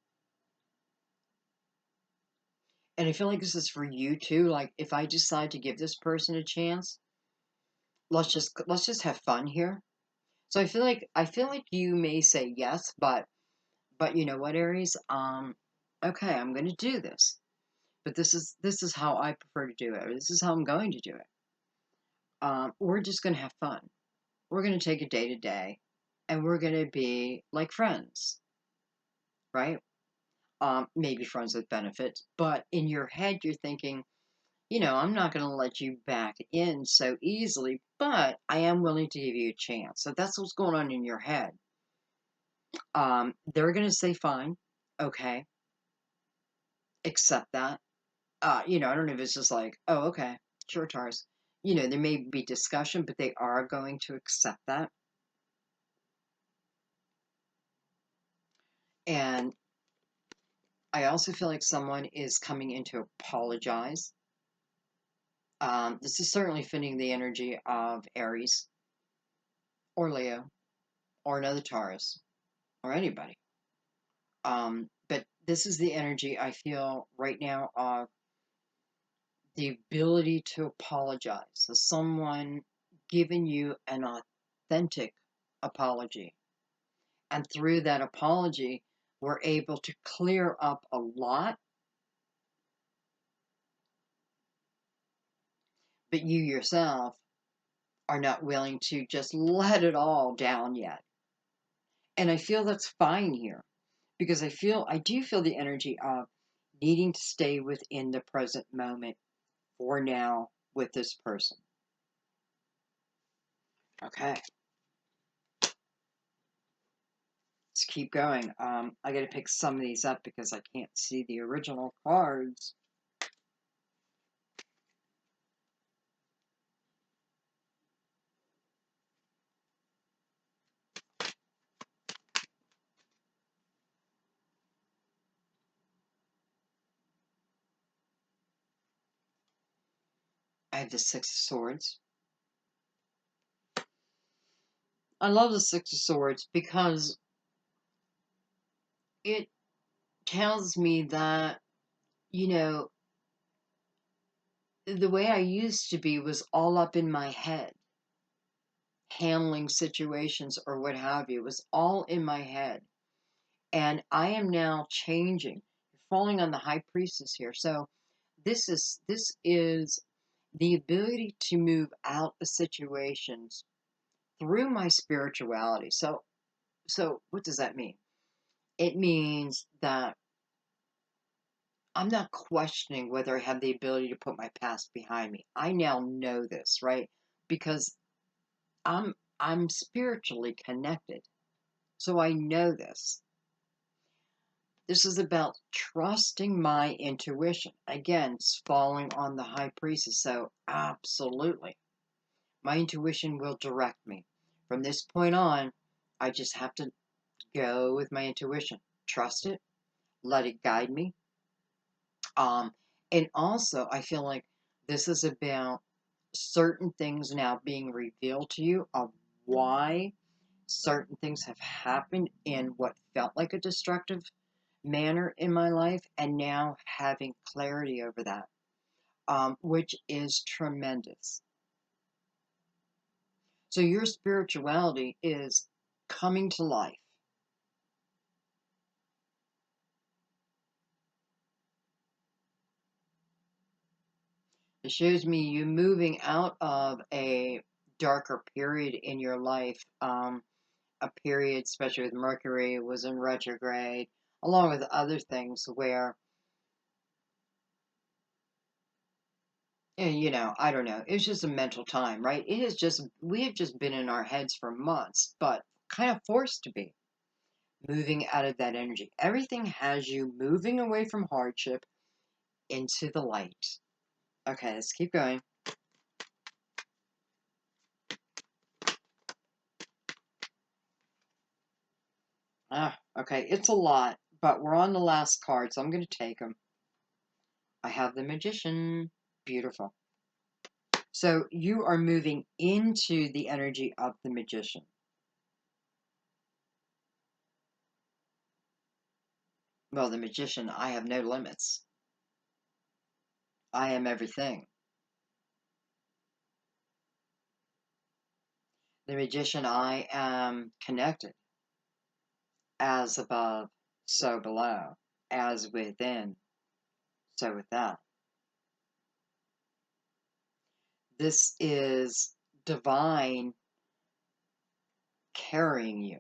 And I feel like this is for you too. Like, if I decide to give this person a chance, let's just have fun here. So I feel like you may say yes, but you know what, Aries? Okay, I'm going to do this, but this is how I prefer to do it. Or this is how I'm going to do it. We're just going to have fun. We're going to take a day to day, and we're going to be like friends, right? Maybe friends with benefits, but in your head, you're thinking, I'm not going to let you back in so easily, but I am willing to give you a chance. So that's what's going on in your head. They're going to say, fine, okay, accept that. I don't know if it's just like, oh, okay, sure, Taurus. There may be discussion, but they are going to accept that. And I also feel like someone is coming in to apologize. This is certainly fitting the energy of Aries or Leo or another Taurus or anybody. But this is the energy I feel right now of the ability to apologize. So someone giving you an authentic apology. And through that apology, we're able to clear up a lot, but you yourself are not willing to just let it all down yet. And I feel that's fine here because I do feel the energy of needing to stay within the present moment for now with this person. Okay, let's keep going. I got to pick some of these up because I can't see the original cards. I have the Six of Swords. I love the Six of Swords because it tells me that, you know, the way I used to be was all up in my head, handling situations or what have you. It was all in my head. And I am now changing, falling on the High Priestess here. So this is the ability to move out of situations through my spirituality. So what does that mean? It means that I'm not questioning whether I have the ability to put my past behind me. I now know this, right? Because I'm spiritually connected. So I know this. This is about trusting my intuition. Again, it's falling on the High Priestess. So absolutely. My intuition will direct me. From this point on, I just have to go with my intuition. Trust it. Let it guide me. Um, and also, I feel like this is about certain things now being revealed to you of why certain things have happened in what felt like a destructive manner in my life, and now having clarity over that, which is tremendous. So your spirituality is coming to life. It shows me you moving out of a darker period in your life, a period, especially with Mercury, was in retrograde, along with other things where, I don't know, it's just a mental time, right? We have just been in our heads for months, but kind of forced to be moving out of that energy. Everything has you moving away from hardship into the light. Okay, let's keep going. Okay, it's a lot, but we're on the last card, so I'm going to take them. I have the Magician. Beautiful. So you are moving into the energy of the Magician. Well, the Magician, I have no limits. I am everything. The Magician, I am connected. As above, so below. As within, so without. This is divine carrying you.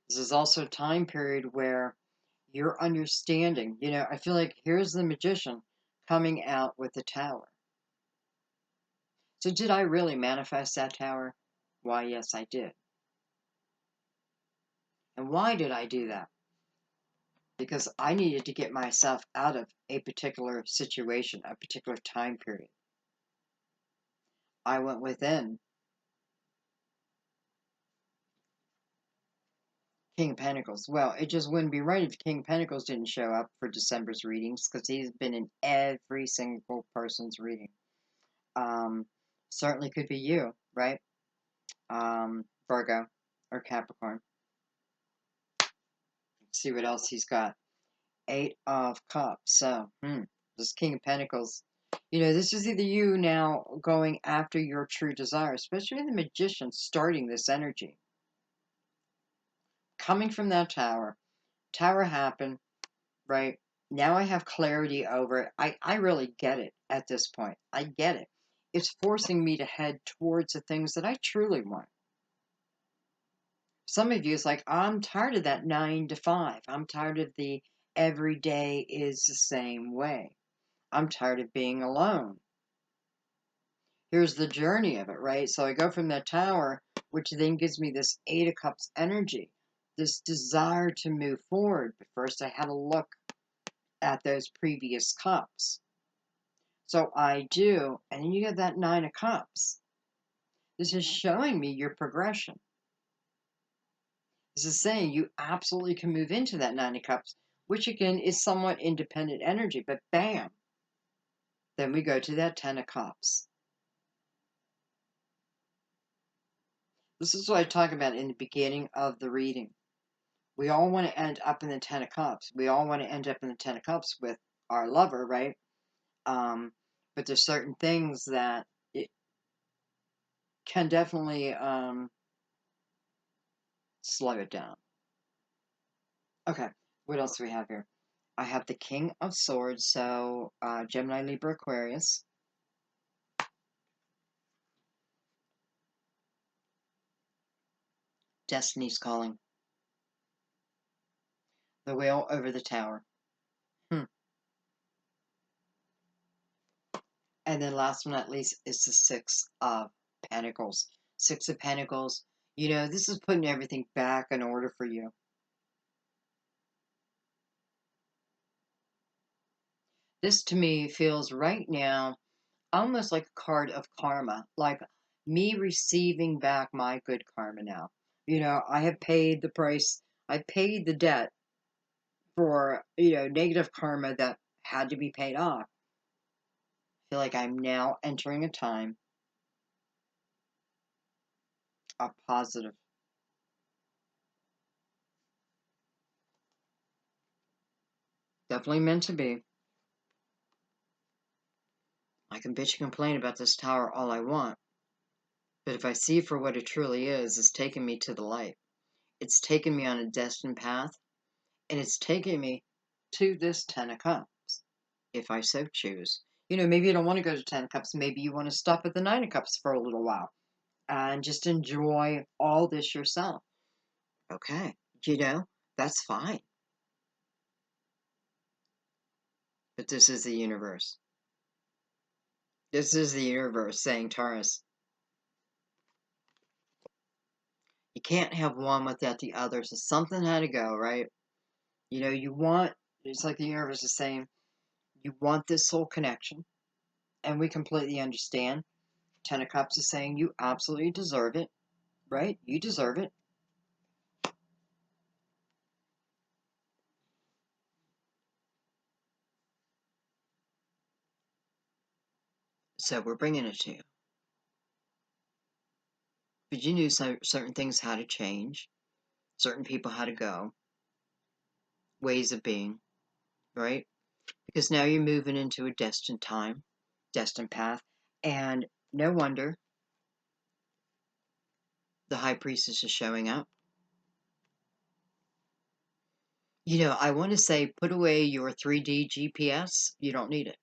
This is also a time period where you're understanding. I feel like here's the Magician coming out with the Tower. So did I really manifest that Tower? Why, yes, I did. And why did I do that? Because I needed to get myself out of a particular situation, a particular time period. I went within. King of Pentacles. Well, it just wouldn't be right if King of Pentacles didn't show up for December's readings, because he's been in every single person's reading. Certainly could be you, right? Virgo or Capricorn. Let's see what else he's got. 8 of Cups. So, this King of Pentacles. This is either you now going after your true desire, especially the Magician starting this energy. Coming from that Tower. Tower happened, right? Now I have clarity over it. I really get it at this point. I get it. It's forcing me to head towards the things that I truly want. Some of you is like, I'm tired of that 9 to 5. I'm tired of the every day is the same way. I'm tired of being alone. Here's the journey of it, right? So I go from that Tower, which then gives me this 8 of Cups energy, this desire to move forward. But first I had to look at those previous cups. So I do, and then you get that 9 of Cups. This is showing me your progression. This is saying you absolutely can move into that 9 of Cups, which again is somewhat independent energy, but bam, then we go to that 10 of Cups. This is what I talk about in the beginning of the reading. We all want to end up in the 10 of Cups. We all want to end up in the 10 of Cups with our lover, right? But there's certain things that it can definitely slow it down. Okay, what else do we have here? I have the King of Swords, so Gemini, Libra, Aquarius. Destiny's Calling. The Wheel over the Tower. And then last but not least is the 6 of Pentacles. 6 of Pentacles. This is putting everything back in order for you. This to me feels right now almost like a card of karma, like me receiving back my good karma now. I have paid the price, I paid the debt for, negative karma that had to be paid off. I feel like I'm now entering a time of positive. Definitely meant to be. I can bitch and complain about this Tower all I want, but if I see for what it truly is, it's taking me to the light. It's taken me on a destined path, and it's taking me to this 10 of Cups, if I so choose. Maybe you don't want to go to 10 of Cups. Maybe you want to stop at the 9 of Cups for a little while and just enjoy all this yourself. Okay, that's fine. But this is the universe. This is the universe saying, Taurus, you can't have one without the other. So something had to go, right? It's like the universe is saying, you want this soul connection. And we completely understand. 10 of Cups is saying you absolutely deserve it, right? You deserve it. So we're bringing it to you. But you knew certain things had to change. Certain people had to go. Ways of being, right? Because now you're moving into a destined time, destined path. And No wonder the High Priestess is showing up. You know, I want to say put away your 3D GPS. You don't need it.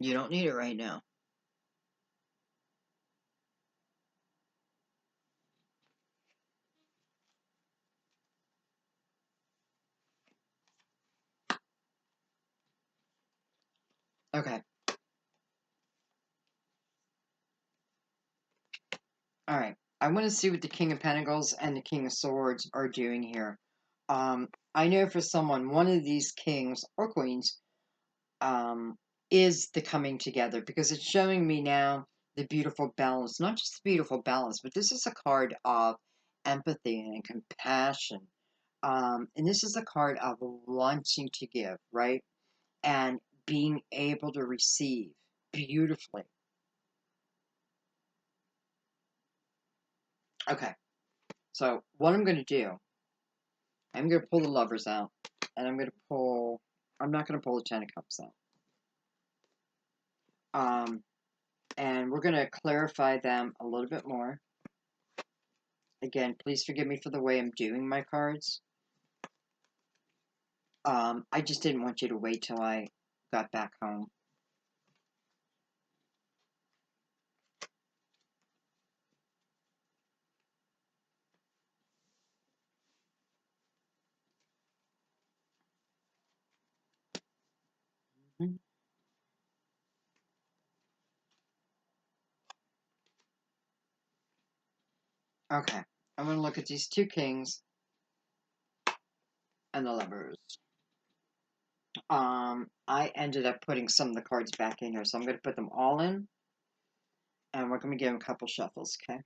You don't need it right now. Okay. All right. I want to see what the King of Pentacles and the King of Swords are doing here. I know for someone, one of these kings or queens um, is the coming together because it's showing me now the beautiful balance. Not just the beautiful balance, but this is a card of empathy and compassion. And this is a card of wanting to give, right? And being able to receive beautifully. Okay. So what I'm going to do, I'm going to pull the Lovers out, and I'm not going to pull the Ten of Cups out. And we're going to clarify them a little bit more. Again, please forgive me for the way I'm doing my cards. I just didn't want you to wait till I got back home. Mm-hmm. Okay, I'm going to look at these two kings and the Lovers. I ended up putting some of the cards back in here, so I'm going to put them all in, and we're going to give them a couple shuffles, okay?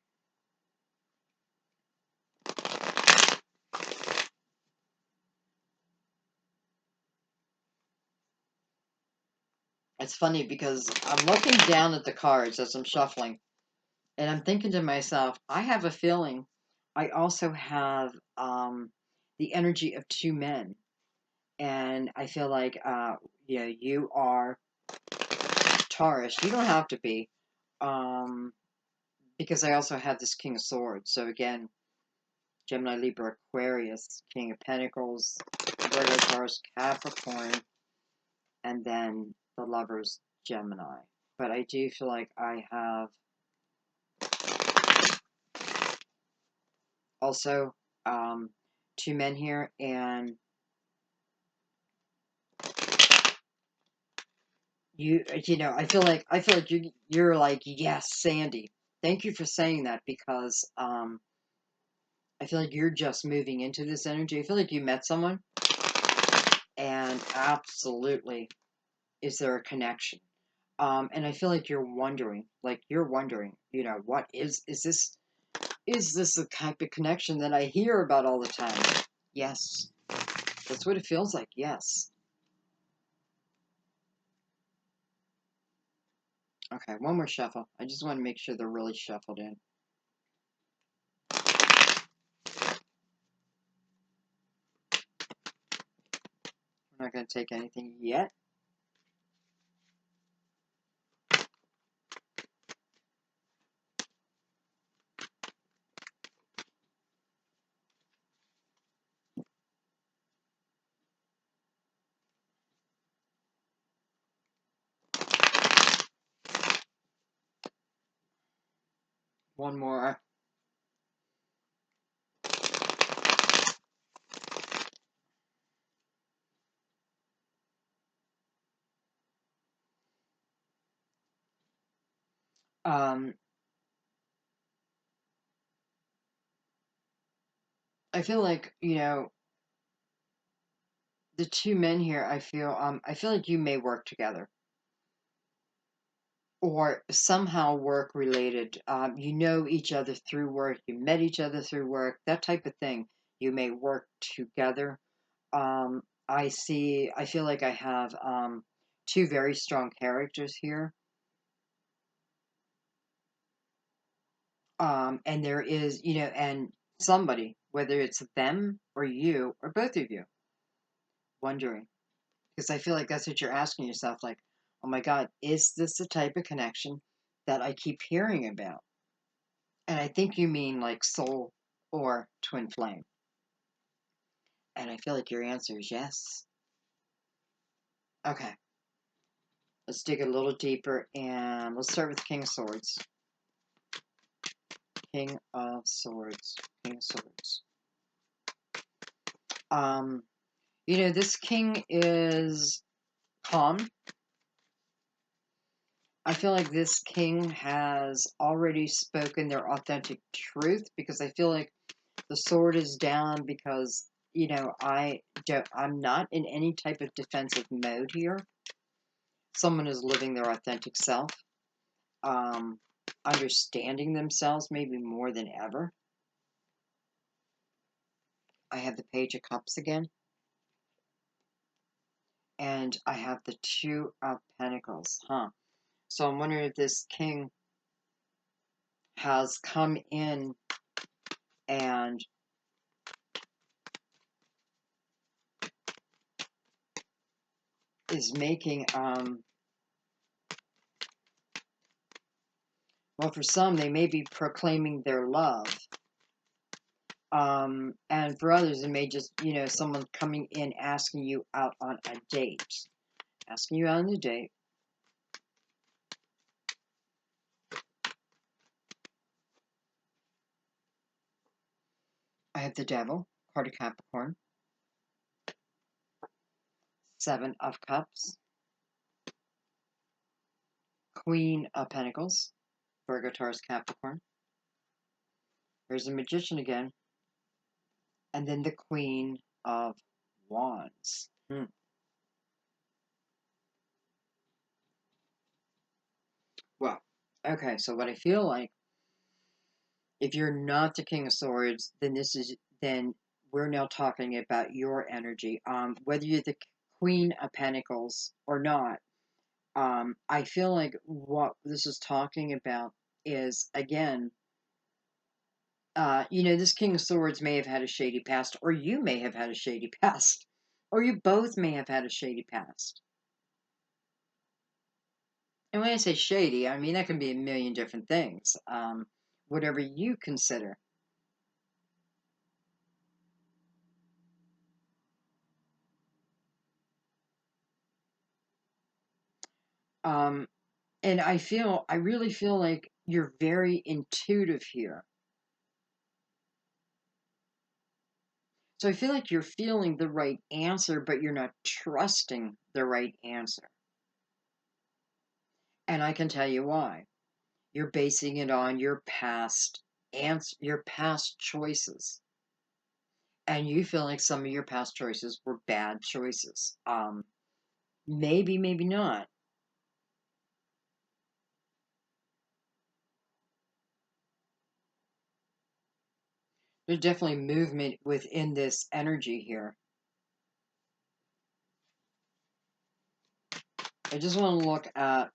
It's funny because I'm looking down at the cards as I'm shuffling, and I'm thinking to myself, I have a feeling I also have the energy of two men. And I feel like, you are Taurus. You don't have to be, because I also have this King of Swords. So again, Gemini, Libra, Aquarius, King of Pentacles, Virgo, Taurus, Capricorn, and then the Lovers, Gemini. But I do feel like I have also two men here, and I feel like you're like, yes, Sandy. Thank you for saying that because I feel like you're just moving into this energy. I feel like you met someone, and absolutely, is there a connection? And I feel like you're wondering, what is this the type of connection that I hear about all the time? Yes, that's what it feels like. Yes. Okay, one more shuffle. I just want to make sure they're really shuffled in. I'm not going to take anything yet. One more. Um, I feel like, the two men here, I feel like you may work together or somehow work related. You know each other through work, you met each other through work, that type of thing. You may work together. I feel like I have two very strong characters here. And there is, and somebody, whether it's them or you or both of you, wondering. Because I feel like that's what you're asking yourself, like, Oh my God, is this the type of connection that I keep hearing about? And I think you mean like soul or twin flame. And I feel like your answer is yes. Okay, let's dig a little deeper and let's start with King of Swords. King of Swords. King of Swords. This king is calm. I feel like this king has already spoken their authentic truth because I feel like the sword is down because, I'm not in any type of defensive mode here. Someone is living their authentic self, understanding themselves maybe more than ever. I have the Page of Cups again. And I have the Two of Pentacles, So I'm wondering if this king has come in and is making, well, for some, they may be proclaiming their love. And for others, it may just, someone coming in asking you out on a date. Asking you out on a date. I have the Devil, card of Capricorn. Seven of Cups. Queen of Pentacles, Virgo, Taurus, Capricorn. There's the Magician again. And then the Queen of Wands. Well, okay, so what I feel like, if you're not the King of Swords, then we're now talking about your energy. Whether you're the Queen of Pentacles or not, I feel like what this is talking about is, again, this King of Swords may have had a shady past, or you may have had a shady past, or you both may have had a shady past. And when I say shady, I mean that can be a million different things, whatever you consider. And I really feel like you're very intuitive here. So I feel like you're feeling the right answer, but you're not trusting the right answer. And I can tell you why. You're basing it on your past choices. And you feel like some of your past choices were bad choices. Maybe, maybe not. There's definitely movement within this energy here. I just want to look at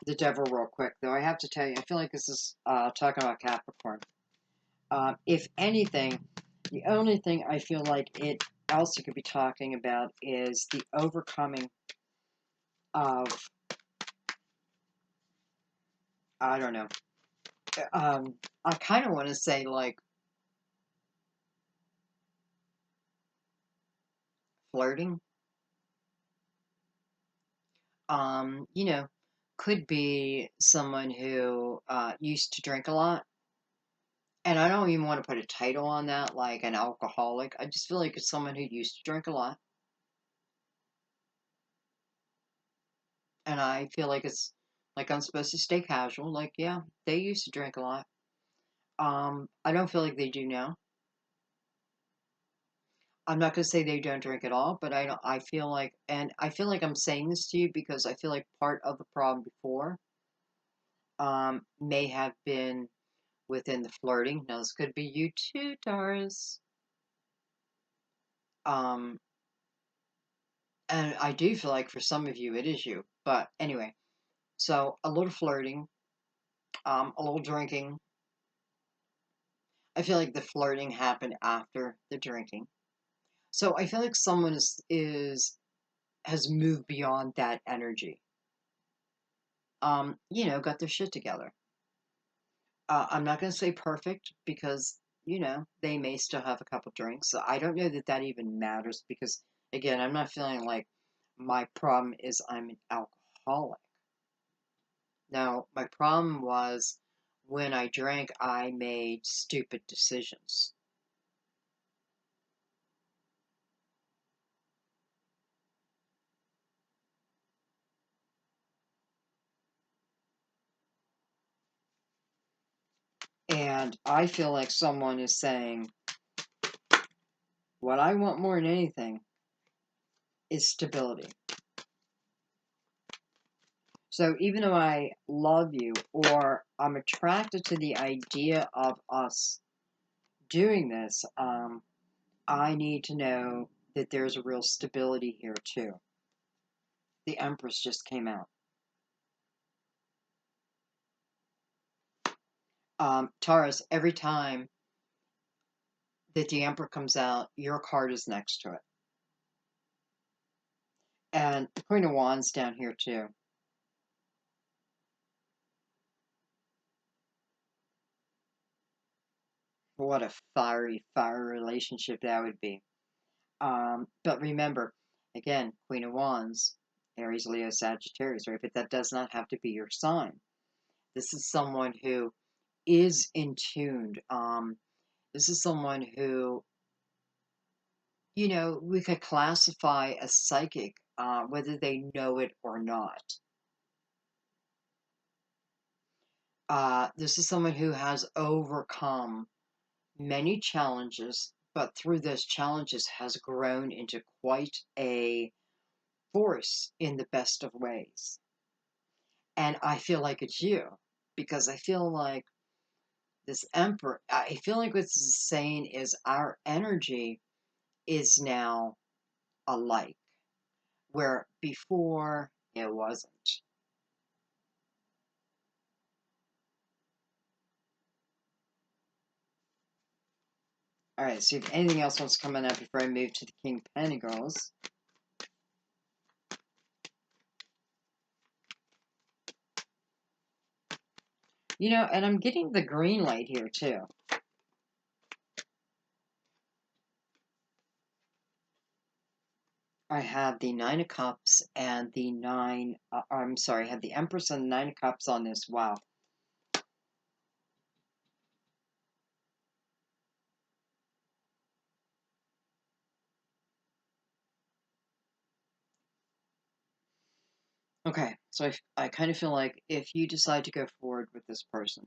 the Devil real quick, though. I have to tell you, I feel like this is talking about Capricorn. If anything, the only thing I feel like it could be talking about is the overcoming of, I don't know. I kind of want to say like flirting. You know, could be someone who used to drink a lot. And I don't even want to put a title on that, like an alcoholic. I just feel like it's someone who used to drink a lot. And I feel like it's like I'm supposed to stay casual. Like, yeah, they used to drink a lot. I don't feel like they do now. I'm not gonna say they don't drink at all, but I don't. I feel like, and I feel like I'm saying this to you because I feel like part of the problem before, may have been within the flirting. Now this could be you too, Taurus. Um, and I do feel like for some of you it is you. But anyway, so a little flirting, a little drinking. I feel like the flirting happened after the drinking. So I feel like someone has moved beyond that energy. got their shit together. I'm not going to say perfect because, they may still have a couple drinks. So I don't know that that even matters because, again, I'm not feeling like my problem is I'm an alcoholic. Now, my problem was when I drank, I made stupid decisions. And I feel like someone is saying, what I want more than anything is stability. So even though I love you or I'm attracted to the idea of us doing this, I need to know that there's a real stability here too. The Empress just came out. Taurus, every time that the Emperor comes out, your card is next to it. And the Queen of Wands down here too. What a fiery relationship that would be. But remember, again, Queen of Wands, Aries, Leo, Sagittarius, right? But that does not have to be your sign. This is someone who is in tuned. This is someone who, we could classify as psychic, whether they know it or not. This is someone who has overcome many challenges, but through those challenges has grown into quite a force in the best of ways. And I feel like it's you because I feel like this emperor, I feel like what this is saying is our energy is now alike, where before it wasn't. All right, see if anything else wants coming up before I move to the King of Pentacles. And I'm getting the green light here too. I have the Nine of Cups and the I have the Empress and the Nine of Cups on this. Wow. Okay, so I kind of feel like if you decide to go forward with this person,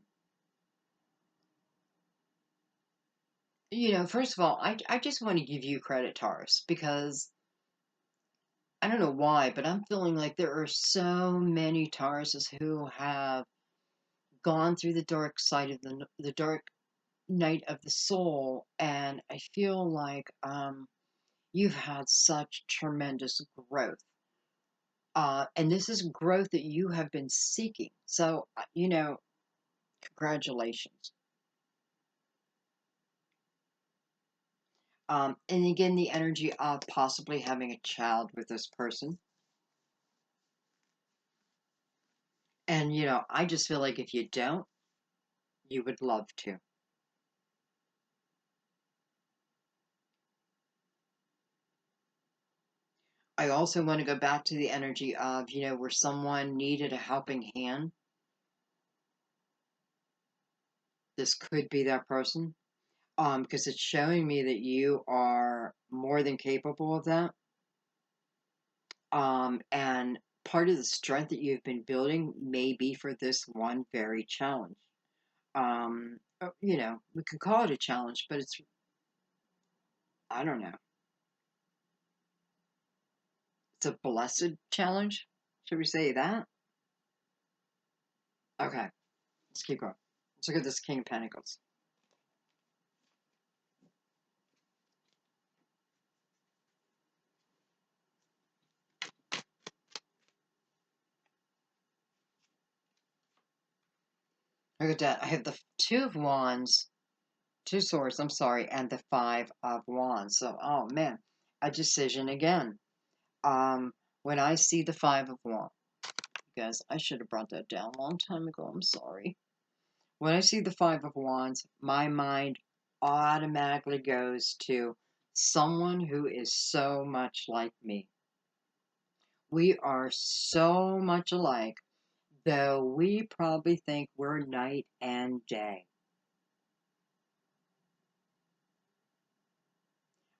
first of all, I just want to give you credit, Taurus, because I don't know why, but I'm feeling like there are so many Tauruses who have gone through the dark side of the dark night of the soul, and I feel like you've had such tremendous growth. And this is growth that you have been seeking. So, congratulations. And again, the energy of possibly having a child with this person. And, I just feel like if you don't, you would love to. I also want to go back to the energy of, where someone needed a helping hand. This could be that person. Because it's showing me that you are more than capable of that. And part of the strength that you've been building may be for this one very challenge. We could call it a challenge, but I don't know. It's a blessed challenge. Should we say that? Okay, let's keep going. Let's look at this King of Pentacles. Look at that. I have the Two of Wands, Two Swords, I'm sorry, and the Five of Wands. So, oh man, a decision again. When I see the Five of Wands, Guys, I should have brought that down a long time ago. I'm sorry. When I see the Five of Wands, my mind automatically goes to someone who is so much like me. We are so much alike, though we probably think we're night and day.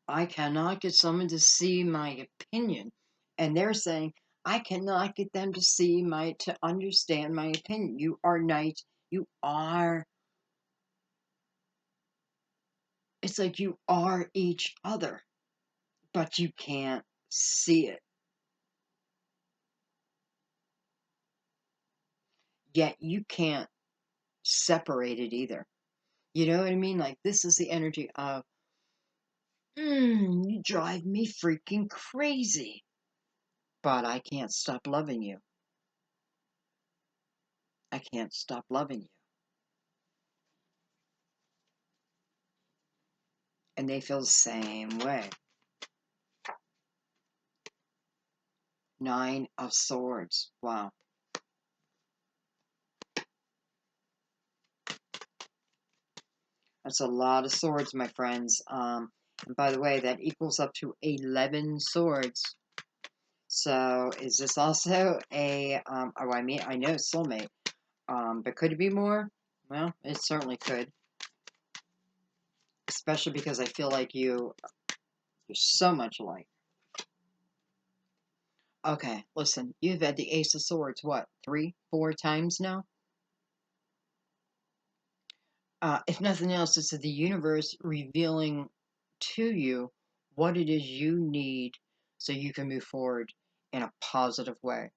I cannot get someone to see my opinion, and they're saying I cannot get them to understand my opinion. You are night. You are. It's like you are each other, but you can't see it. Yet you can't separate it either. You know what I mean? Like, this is the energy of, you drive me freaking crazy, but I can't stop loving you. I can't stop loving you. And they feel the same way. Nine of Swords. Wow. That's a lot of swords, my friends. And by the way, that equals up to 11 swords. So is this also a, I know soulmate. But could it be more? Well, it certainly could. Especially because I feel like you're so much alike. Okay, listen, you've had the Ace of Swords, what, 3, 4 times now? If nothing else, it's the universe revealing to you what it is you need so you can move forward in a positive way.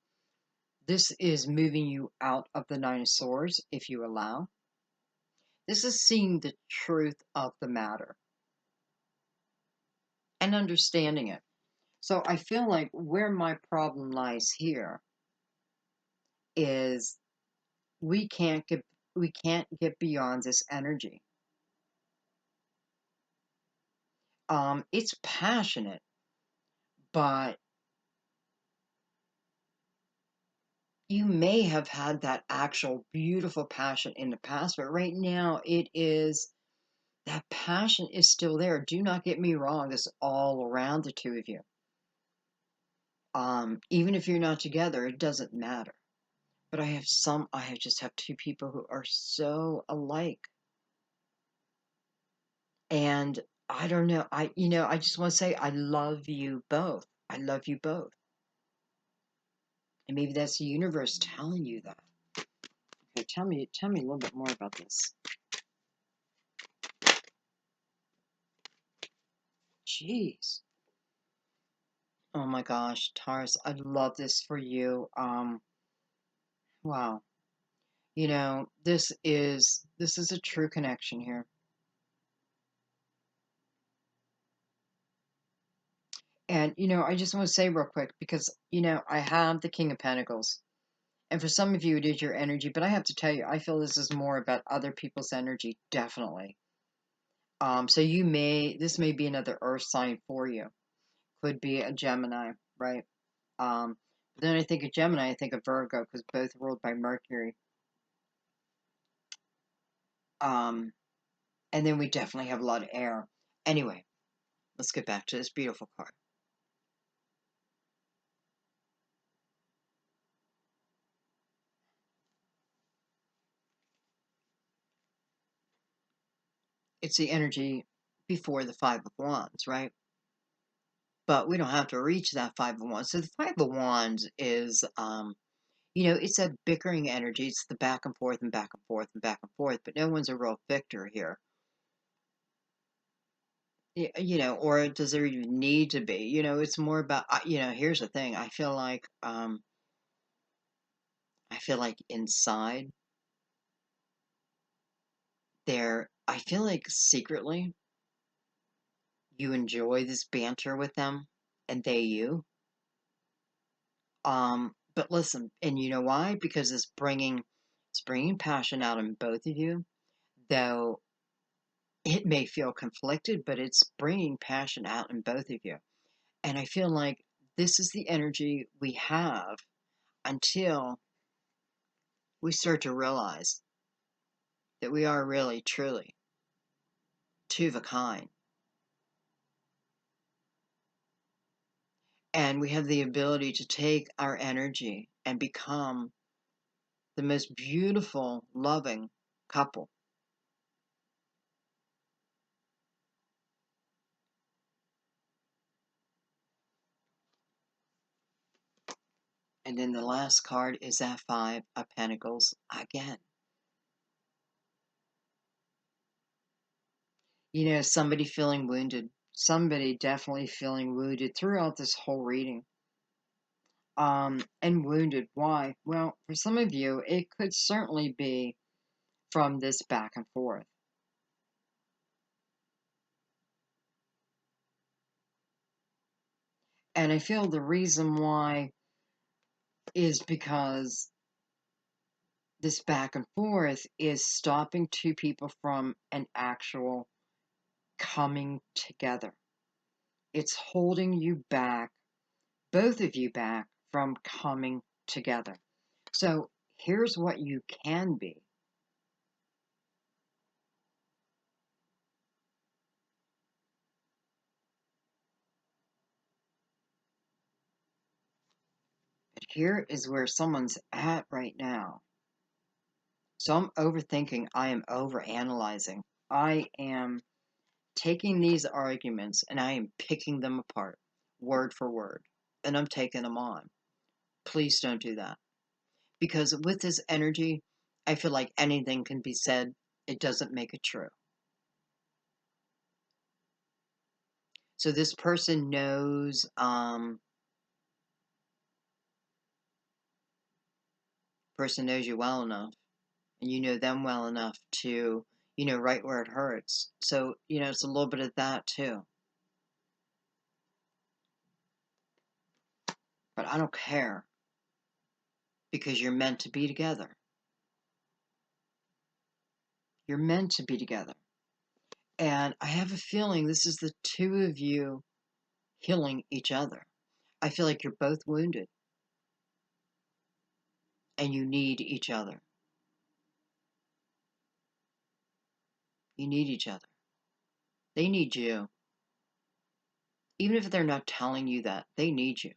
This is moving you out of the Nine of Swords, if you allow. This is seeing the truth of the matter and understanding it. So I feel like where my problem lies here is we can't get beyond this energy. It's passionate, but you may have had that actual beautiful passion in the past, but right now that passion is still there. Do not get me wrong, it's all around the two of you. Even if you're not together, it doesn't matter. But I just have two people who are so alike. And I don't know, I just want to say I love you both. I love you both. And maybe that's the universe telling you that. Okay, tell me a little bit more about this. Jeez. Oh my gosh, Taurus, I love this for you. Wow. This is a true connection here. And I just want to say real quick because I have the King of Pentacles. And for some of you it is your energy, but I have to tell you, I feel this is more about other people's energy, definitely. So this may be another earth sign for you. Could be a Gemini, right? Then I think of Gemini, I think of Virgo, because both ruled by Mercury. And then we definitely have a lot of air. Anyway, let's get back to this beautiful card. It's the energy before the Five of Wands, right? But we don't have to reach that Five of Wands. So the Five of Wands is, it's a bickering energy. It's the back and forth and back and forth and back and forth, but no one's a real victor here. Or does there even need to be? It's more about, here's the thing. I feel like inside there, I feel like secretly you enjoy this banter with them and they you. But listen, and you know why? Because it's bringing passion out in both of you, though it may feel conflicted, but it's bringing passion out in both of you. And I feel like this is the energy we have until we start to realize that we are really, truly two of a kind. And we have the ability to take our energy and become the most beautiful, loving couple. And then the last card is that Five of Pentacles again. You know, somebody feeling wounded. Somebody definitely feeling wounded throughout this whole reading. And wounded. Why? Well, for some of you, it could certainly be from this back and forth. And I feel the reason why is because this back and forth is stopping two people from an actual coming together. It's holding you back, both of you back, from coming together. So here's what you can be. But here is where someone's at right now. So I'm overthinking, I am overanalyzing. I am taking these arguments and I am picking them apart, word for word, and I'm taking them on. Please don't do that. Because with this energy, I feel like anything can be said. It doesn't make it true. So this person knows, you well enough, and you know them well enough to, right where it hurts. So, it's a little bit of that too. But I don't care, because you're meant to be together. You're meant to be together. And I have a feeling this is the two of you healing each other. I feel like you're both wounded and you need each other. You need each other. They need you. Even if they're not telling you that, they need you.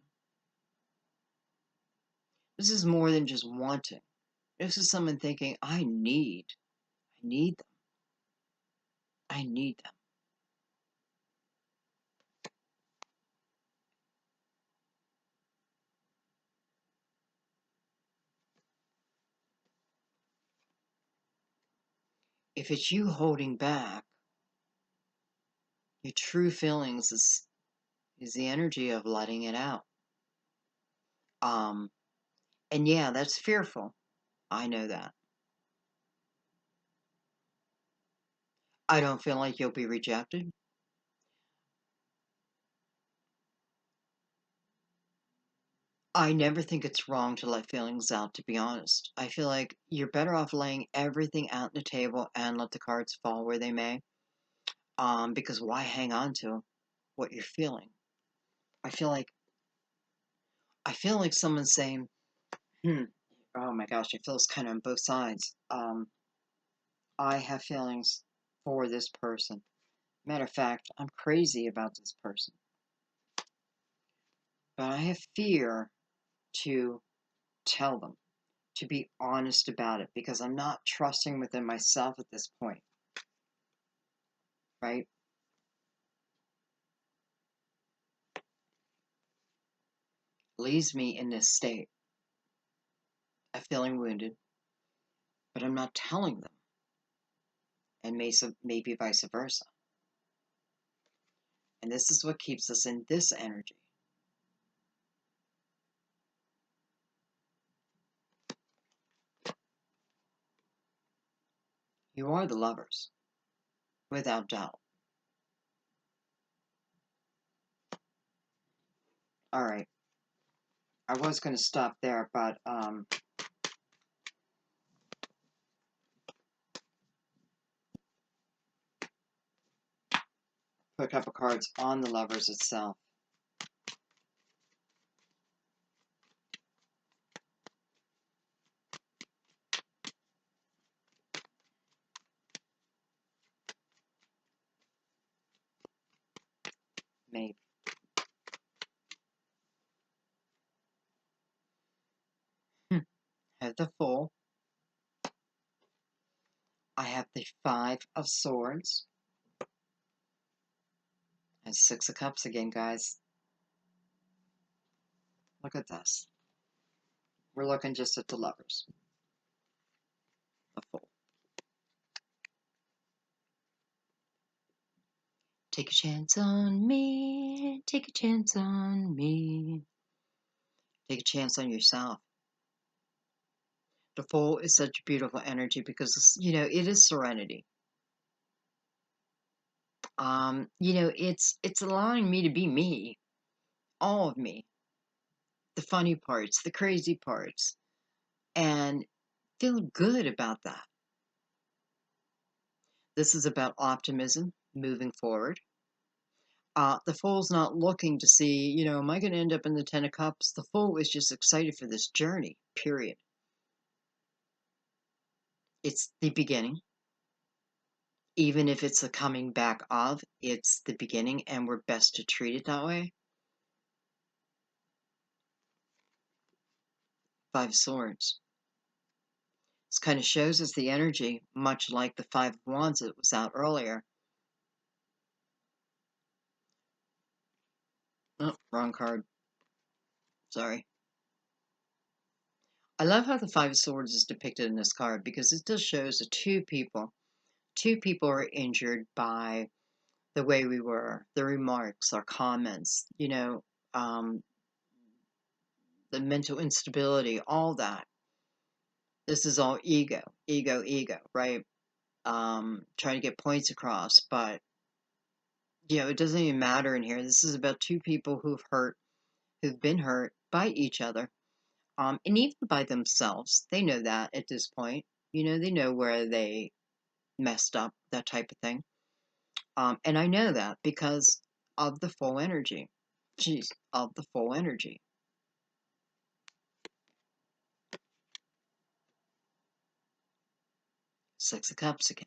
This is more than just wanting. This is someone thinking, I need them. I need them. If it's you holding back, your true feelings is the energy of letting it out. And yeah, that's fearful. I know that. I don't feel like you'll be rejected. I never think it's wrong to let feelings out, to be honest. I feel like you're better off laying everything out on the table and let the cards fall where they may. Because why hang on to what you're feeling? I feel like someone's saying, oh my gosh, I feel it's kind of on both sides. I have feelings for this person. Matter of fact, I'm crazy about this person. But I have fear to tell them, to be honest about it, because I'm not trusting within myself at this point. Right? Leaves me in this state of feeling wounded, but I'm not telling them. And maybe vice versa. And this is what keeps us in this energy. You are the lovers, without doubt. All right. I was going to stop there, but put a couple cards on the lovers itself. I have the Fool. I have the Five of Swords. And Six of Cups again, guys. Look at this. We're looking just at the Lovers. The Fool. Take a chance on me. Take a chance on me. Take a chance on yourself. The Fool is such a beautiful energy because, you know, it is serenity. You know, it's allowing me to be me, all of me, the funny parts, the crazy parts, and feel good about that. This is about optimism, moving forward. The Fool's not looking to see, you know, am I going to end up in the Ten of Cups? The Fool is just excited for this journey, period. It's the beginning. Even if it's a coming back of, it's the beginning, and we're best to treat it that way. Five of Swords. This kind of shows us the energy, much like the Five of Wands that was out earlier. Oh, wrong card. Sorry. I love how the Five of Swords is depicted in this card because it just shows that two people are injured by the way we were, the remarks, our comments, you know, the mental instability, all that. This is all ego, right? Trying to get points across, but you know, it doesn't even matter in here. This is about two people who've been hurt by each other, and even by themselves. They know that at this point. You know, they know where they messed up, that type of thing. And I know that because of the full energy. Jeez, of the full energy. Six of Cups again.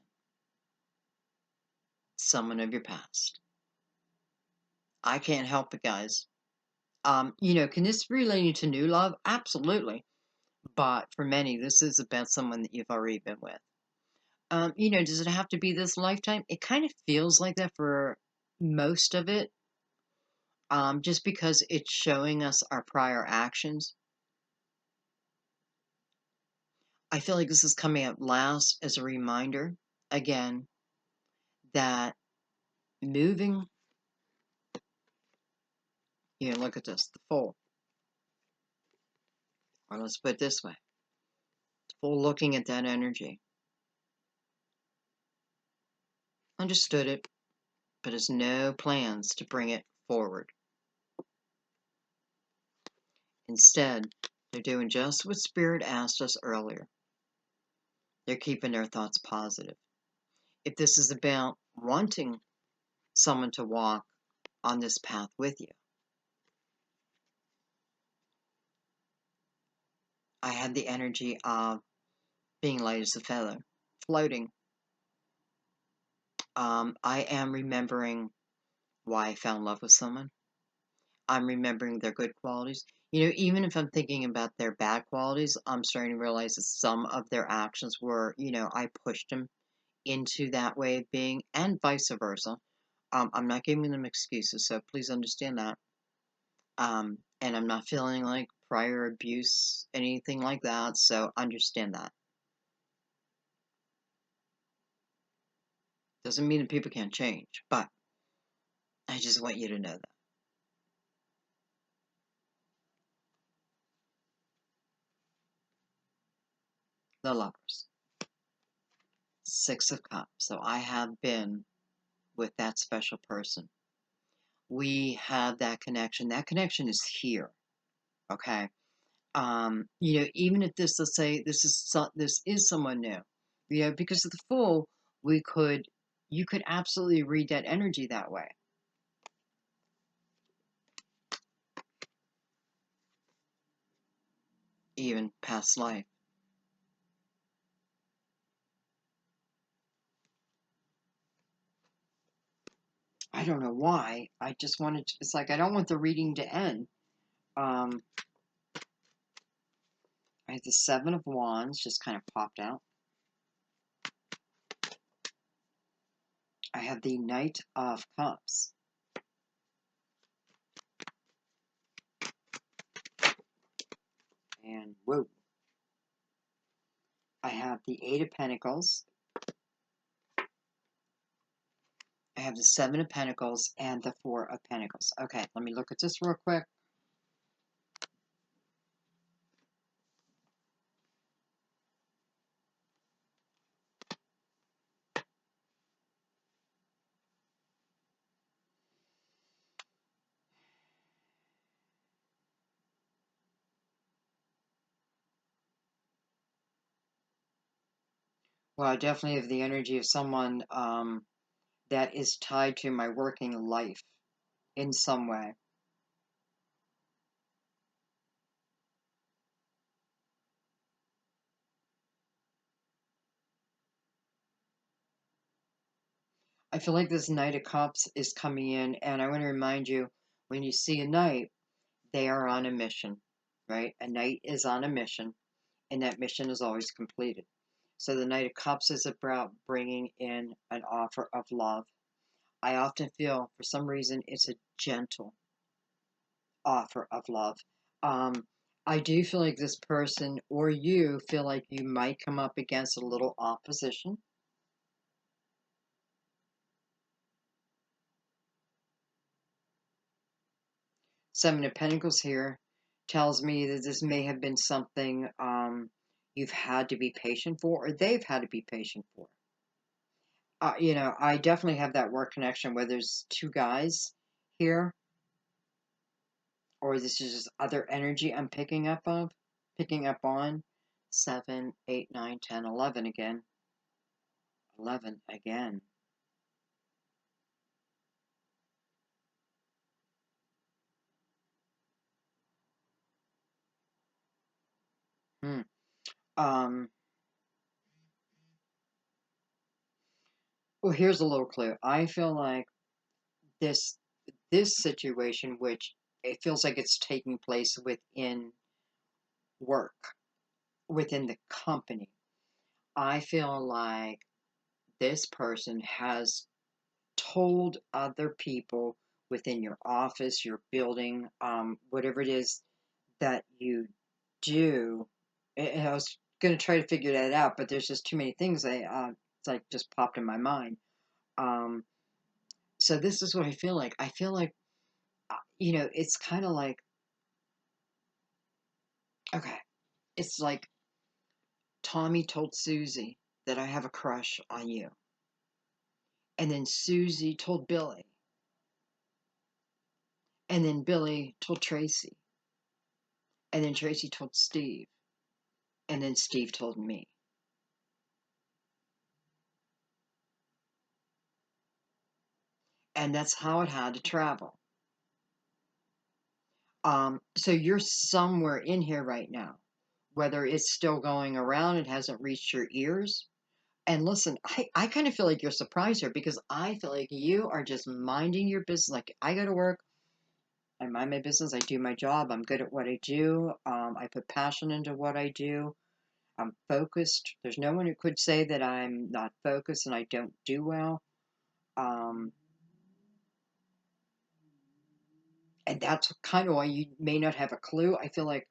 Someone of your past. I can't help it, guys. You know, can this be relating to new love? Absolutely. But for many, this is about someone that you've already been with. You know, does it have to be this lifetime? It kind of feels like that for most of it. Just because it's showing us our prior actions. I feel like this is coming up last as a reminder, again, that moving, you know, look at this, the Fool. Or let's put it this way, the Fool looking at that energy. Understood it, but has no plans to bring it forward. Instead, they're doing just what Spirit asked us earlier. They're keeping their thoughts positive. If this is about wanting someone to walk on this path with you, I had the energy of being light as a feather, floating. I am remembering why I fell in love with someone. I'm remembering their good qualities. You know, even if I'm thinking about their bad qualities, I'm starting to realize that some of their actions were, you know, I pushed them into that way of being, and vice versa. I'm not giving them excuses, so please understand that. And I'm not feeling like prior abuse, anything like that, so understand that. Doesn't mean that people can't change, but I just want you to know that. The Lovers. Six of Cups. So I have been with that special person. We have that connection. That connection is here. Okay. You know, even if this, let's say this is someone new, you know, because of the Fool, you could absolutely read that energy that way. Even past life. I don't know why. I just wanted to, it's like I don't want the reading to end. I I have the Seven of Wands just kind of popped out. I have the Knight of Cups. And whoa. I have the Eight of Pentacles. I have the Seven of Pentacles and the Four of Pentacles. Okay, let me look at this real quick. Well, I definitely have the energy of someone that is tied to my working life in some way. I feel like this Knight of Cups is coming in, and I want to remind you, when you see a knight, they are on a mission, right? A knight is on a mission, and that mission is always completed. So the Knight of Cups is about bringing in an offer of love. I often feel, for some reason, it's a gentle offer of love. Um, I do feel like this person or you feel like you might come up against a little opposition. Seven of Pentacles here tells me that this may have been something you've had to be patient for, or they've had to be patient for. I definitely have that work connection where there's two guys here, or this is just other energy I'm picking up on. 7, 8, 9, 10, 11 again. 11 again. Hmm. Um, well, here's a little clue. I feel like this this situation, which it feels like it's taking place within work, within the company. I feel like this person has told other people within your office, your building, whatever it is that you do. And I was going to try to figure that out, but there's just too many things that it's like just popped in my mind. Um, so this is what I feel like. I feel like, it's kind of like, okay, it's like Tommy told Susie that I have a crush on you. And then Susie told Billy. And then Billy told Tracy. And then Tracy told Steve. And then Steve told me. And that's how it had to travel. So you're somewhere in here right now. Whether it's still going around, it hasn't reached your ears. And listen, I kind of feel like you're surprised here because I feel like you are just minding your business. Like, I go to work, I mind my business, I do my job, I'm good at what I do, I put passion into what I do, I'm focused. There's no one who could say that I'm not focused and I don't do well. Um, and that's kind of why you may not have a clue. I feel like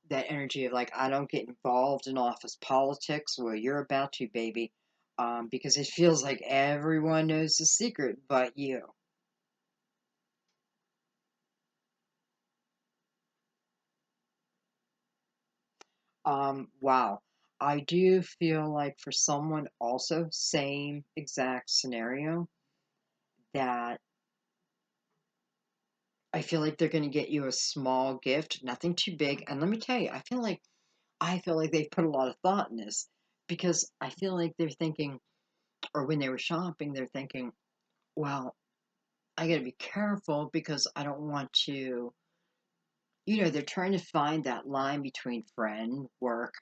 that energy of like, I don't get involved in office politics. Well, you're about to, baby. Because it feels like everyone knows the secret but you. Wow. I do feel like for someone also, same exact scenario, that I feel like they're going to get you a small gift, nothing too big. And let me tell you, I feel like they've put a lot of thought in this because I feel like they're thinking, or when they were shopping, they're thinking, well, I got to be careful because I don't want to, they're trying to find that line between friend, work,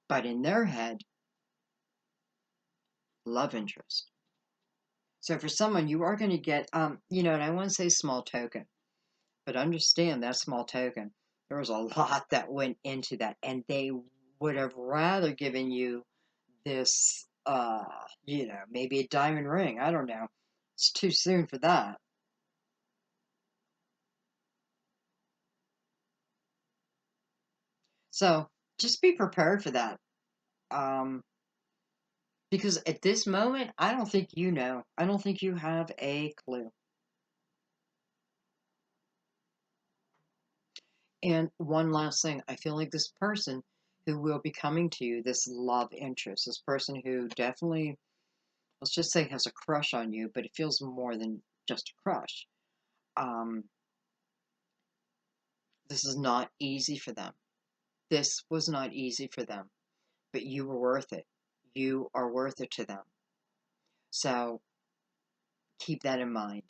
but in their head, love interest. So for someone, you are going to get, and I want to say small token, but understand that small token. There was a lot that went into that, and they would have rather given you this, maybe a diamond ring. I don't know. It's too soon for that. So just be prepared for that. Um, because at this moment, I don't think you know. I don't think you have a clue. And one last thing, I feel like this person who will be coming to you, this love interest, this person who definitely, let's just say, has a crush on you, but it feels more than just a crush. Um, this is not easy for them. This was not easy for them, but you were worth it. You are worth it to them. So keep that in mind.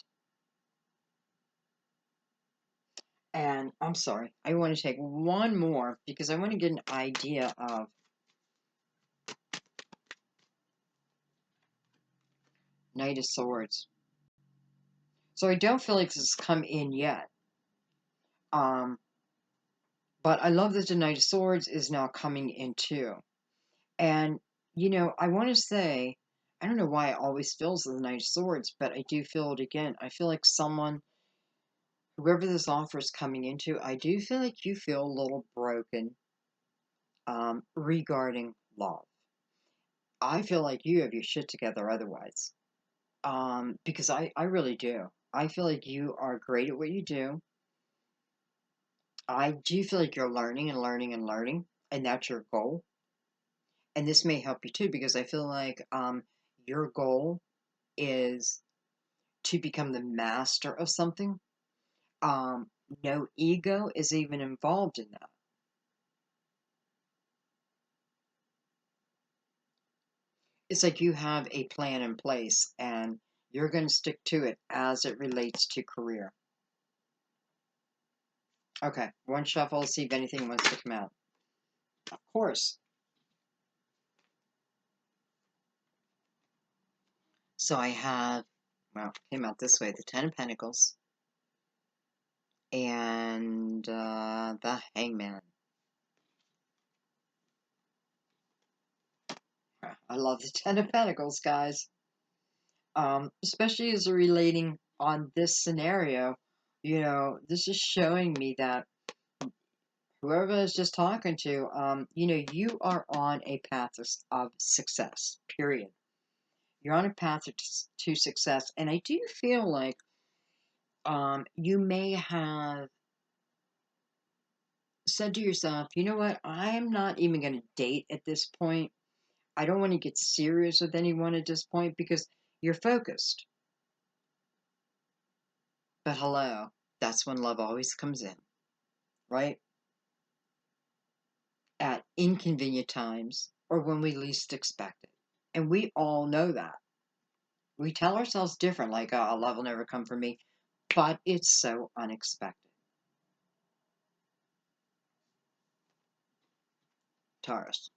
And I'm sorry, I want to take one more because I want to get an idea of Knight of Swords. So I don't feel like this has come in yet. Um, but I love that the Knight of Swords is now coming in too. And, I want to say, I don't know why it always feels the Knight of Swords, but I do feel it again. I feel like someone, whoever this offer is coming into, I do feel like you feel a little broken regarding love. I feel like you have your shit together otherwise. Because I really do. I feel like you are great at what you do. I do feel like you're learning and learning and learning, and that's your goal. And this may help you too, because I feel like your goal is to become the master of something. Um, no ego is even involved in that. It's like you have a plan in place and you're going to stick to it as it relates to career. Okay, one shuffle, see if anything wants to come out. Of course. So I have, well, came out this way, the Ten of Pentacles and the Hangman. I love the Ten of Pentacles, guys. Especially as they're relating on this scenario, this is showing me that whoever is just talking to, you are on a path of success, period. You're on a path to success. And I do feel like you may have said to yourself, you know what, I'm not even going to date at this point. I don't want to get serious with anyone at this point because you're focused. But hello, that's when love always comes in, right? At inconvenient times or when we least expect it. And we all know that. We tell ourselves different, like, oh, love will never come for me, but it's so unexpected. Taurus.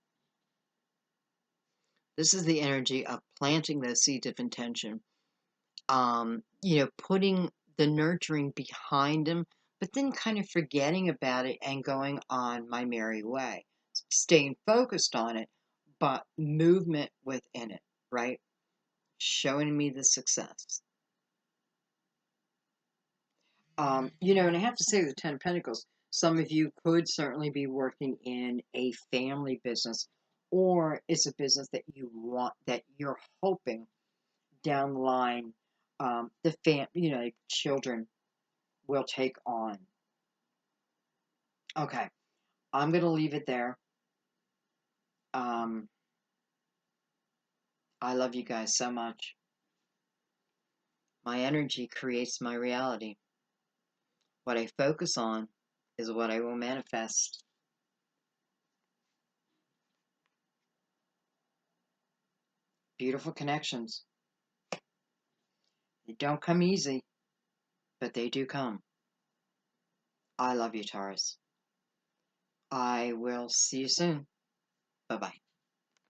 This is the energy of planting those seeds of intention, putting the nurturing behind them, but then kind of forgetting about it and going on my merry way, staying focused on it, but movement within it, right? Showing me the success. And I have to say, the Ten of Pentacles, some of you could certainly be working in a family business, or it's a business that you want, that you're hoping down the line, like children will take on. Okay, I'm going to leave it there. I love you guys so much. My energy creates my reality. What I focus on is what I will manifest. Beautiful connections. They don't come easy, but they do come. I love you, Taurus. I will see you soon. Bye-bye.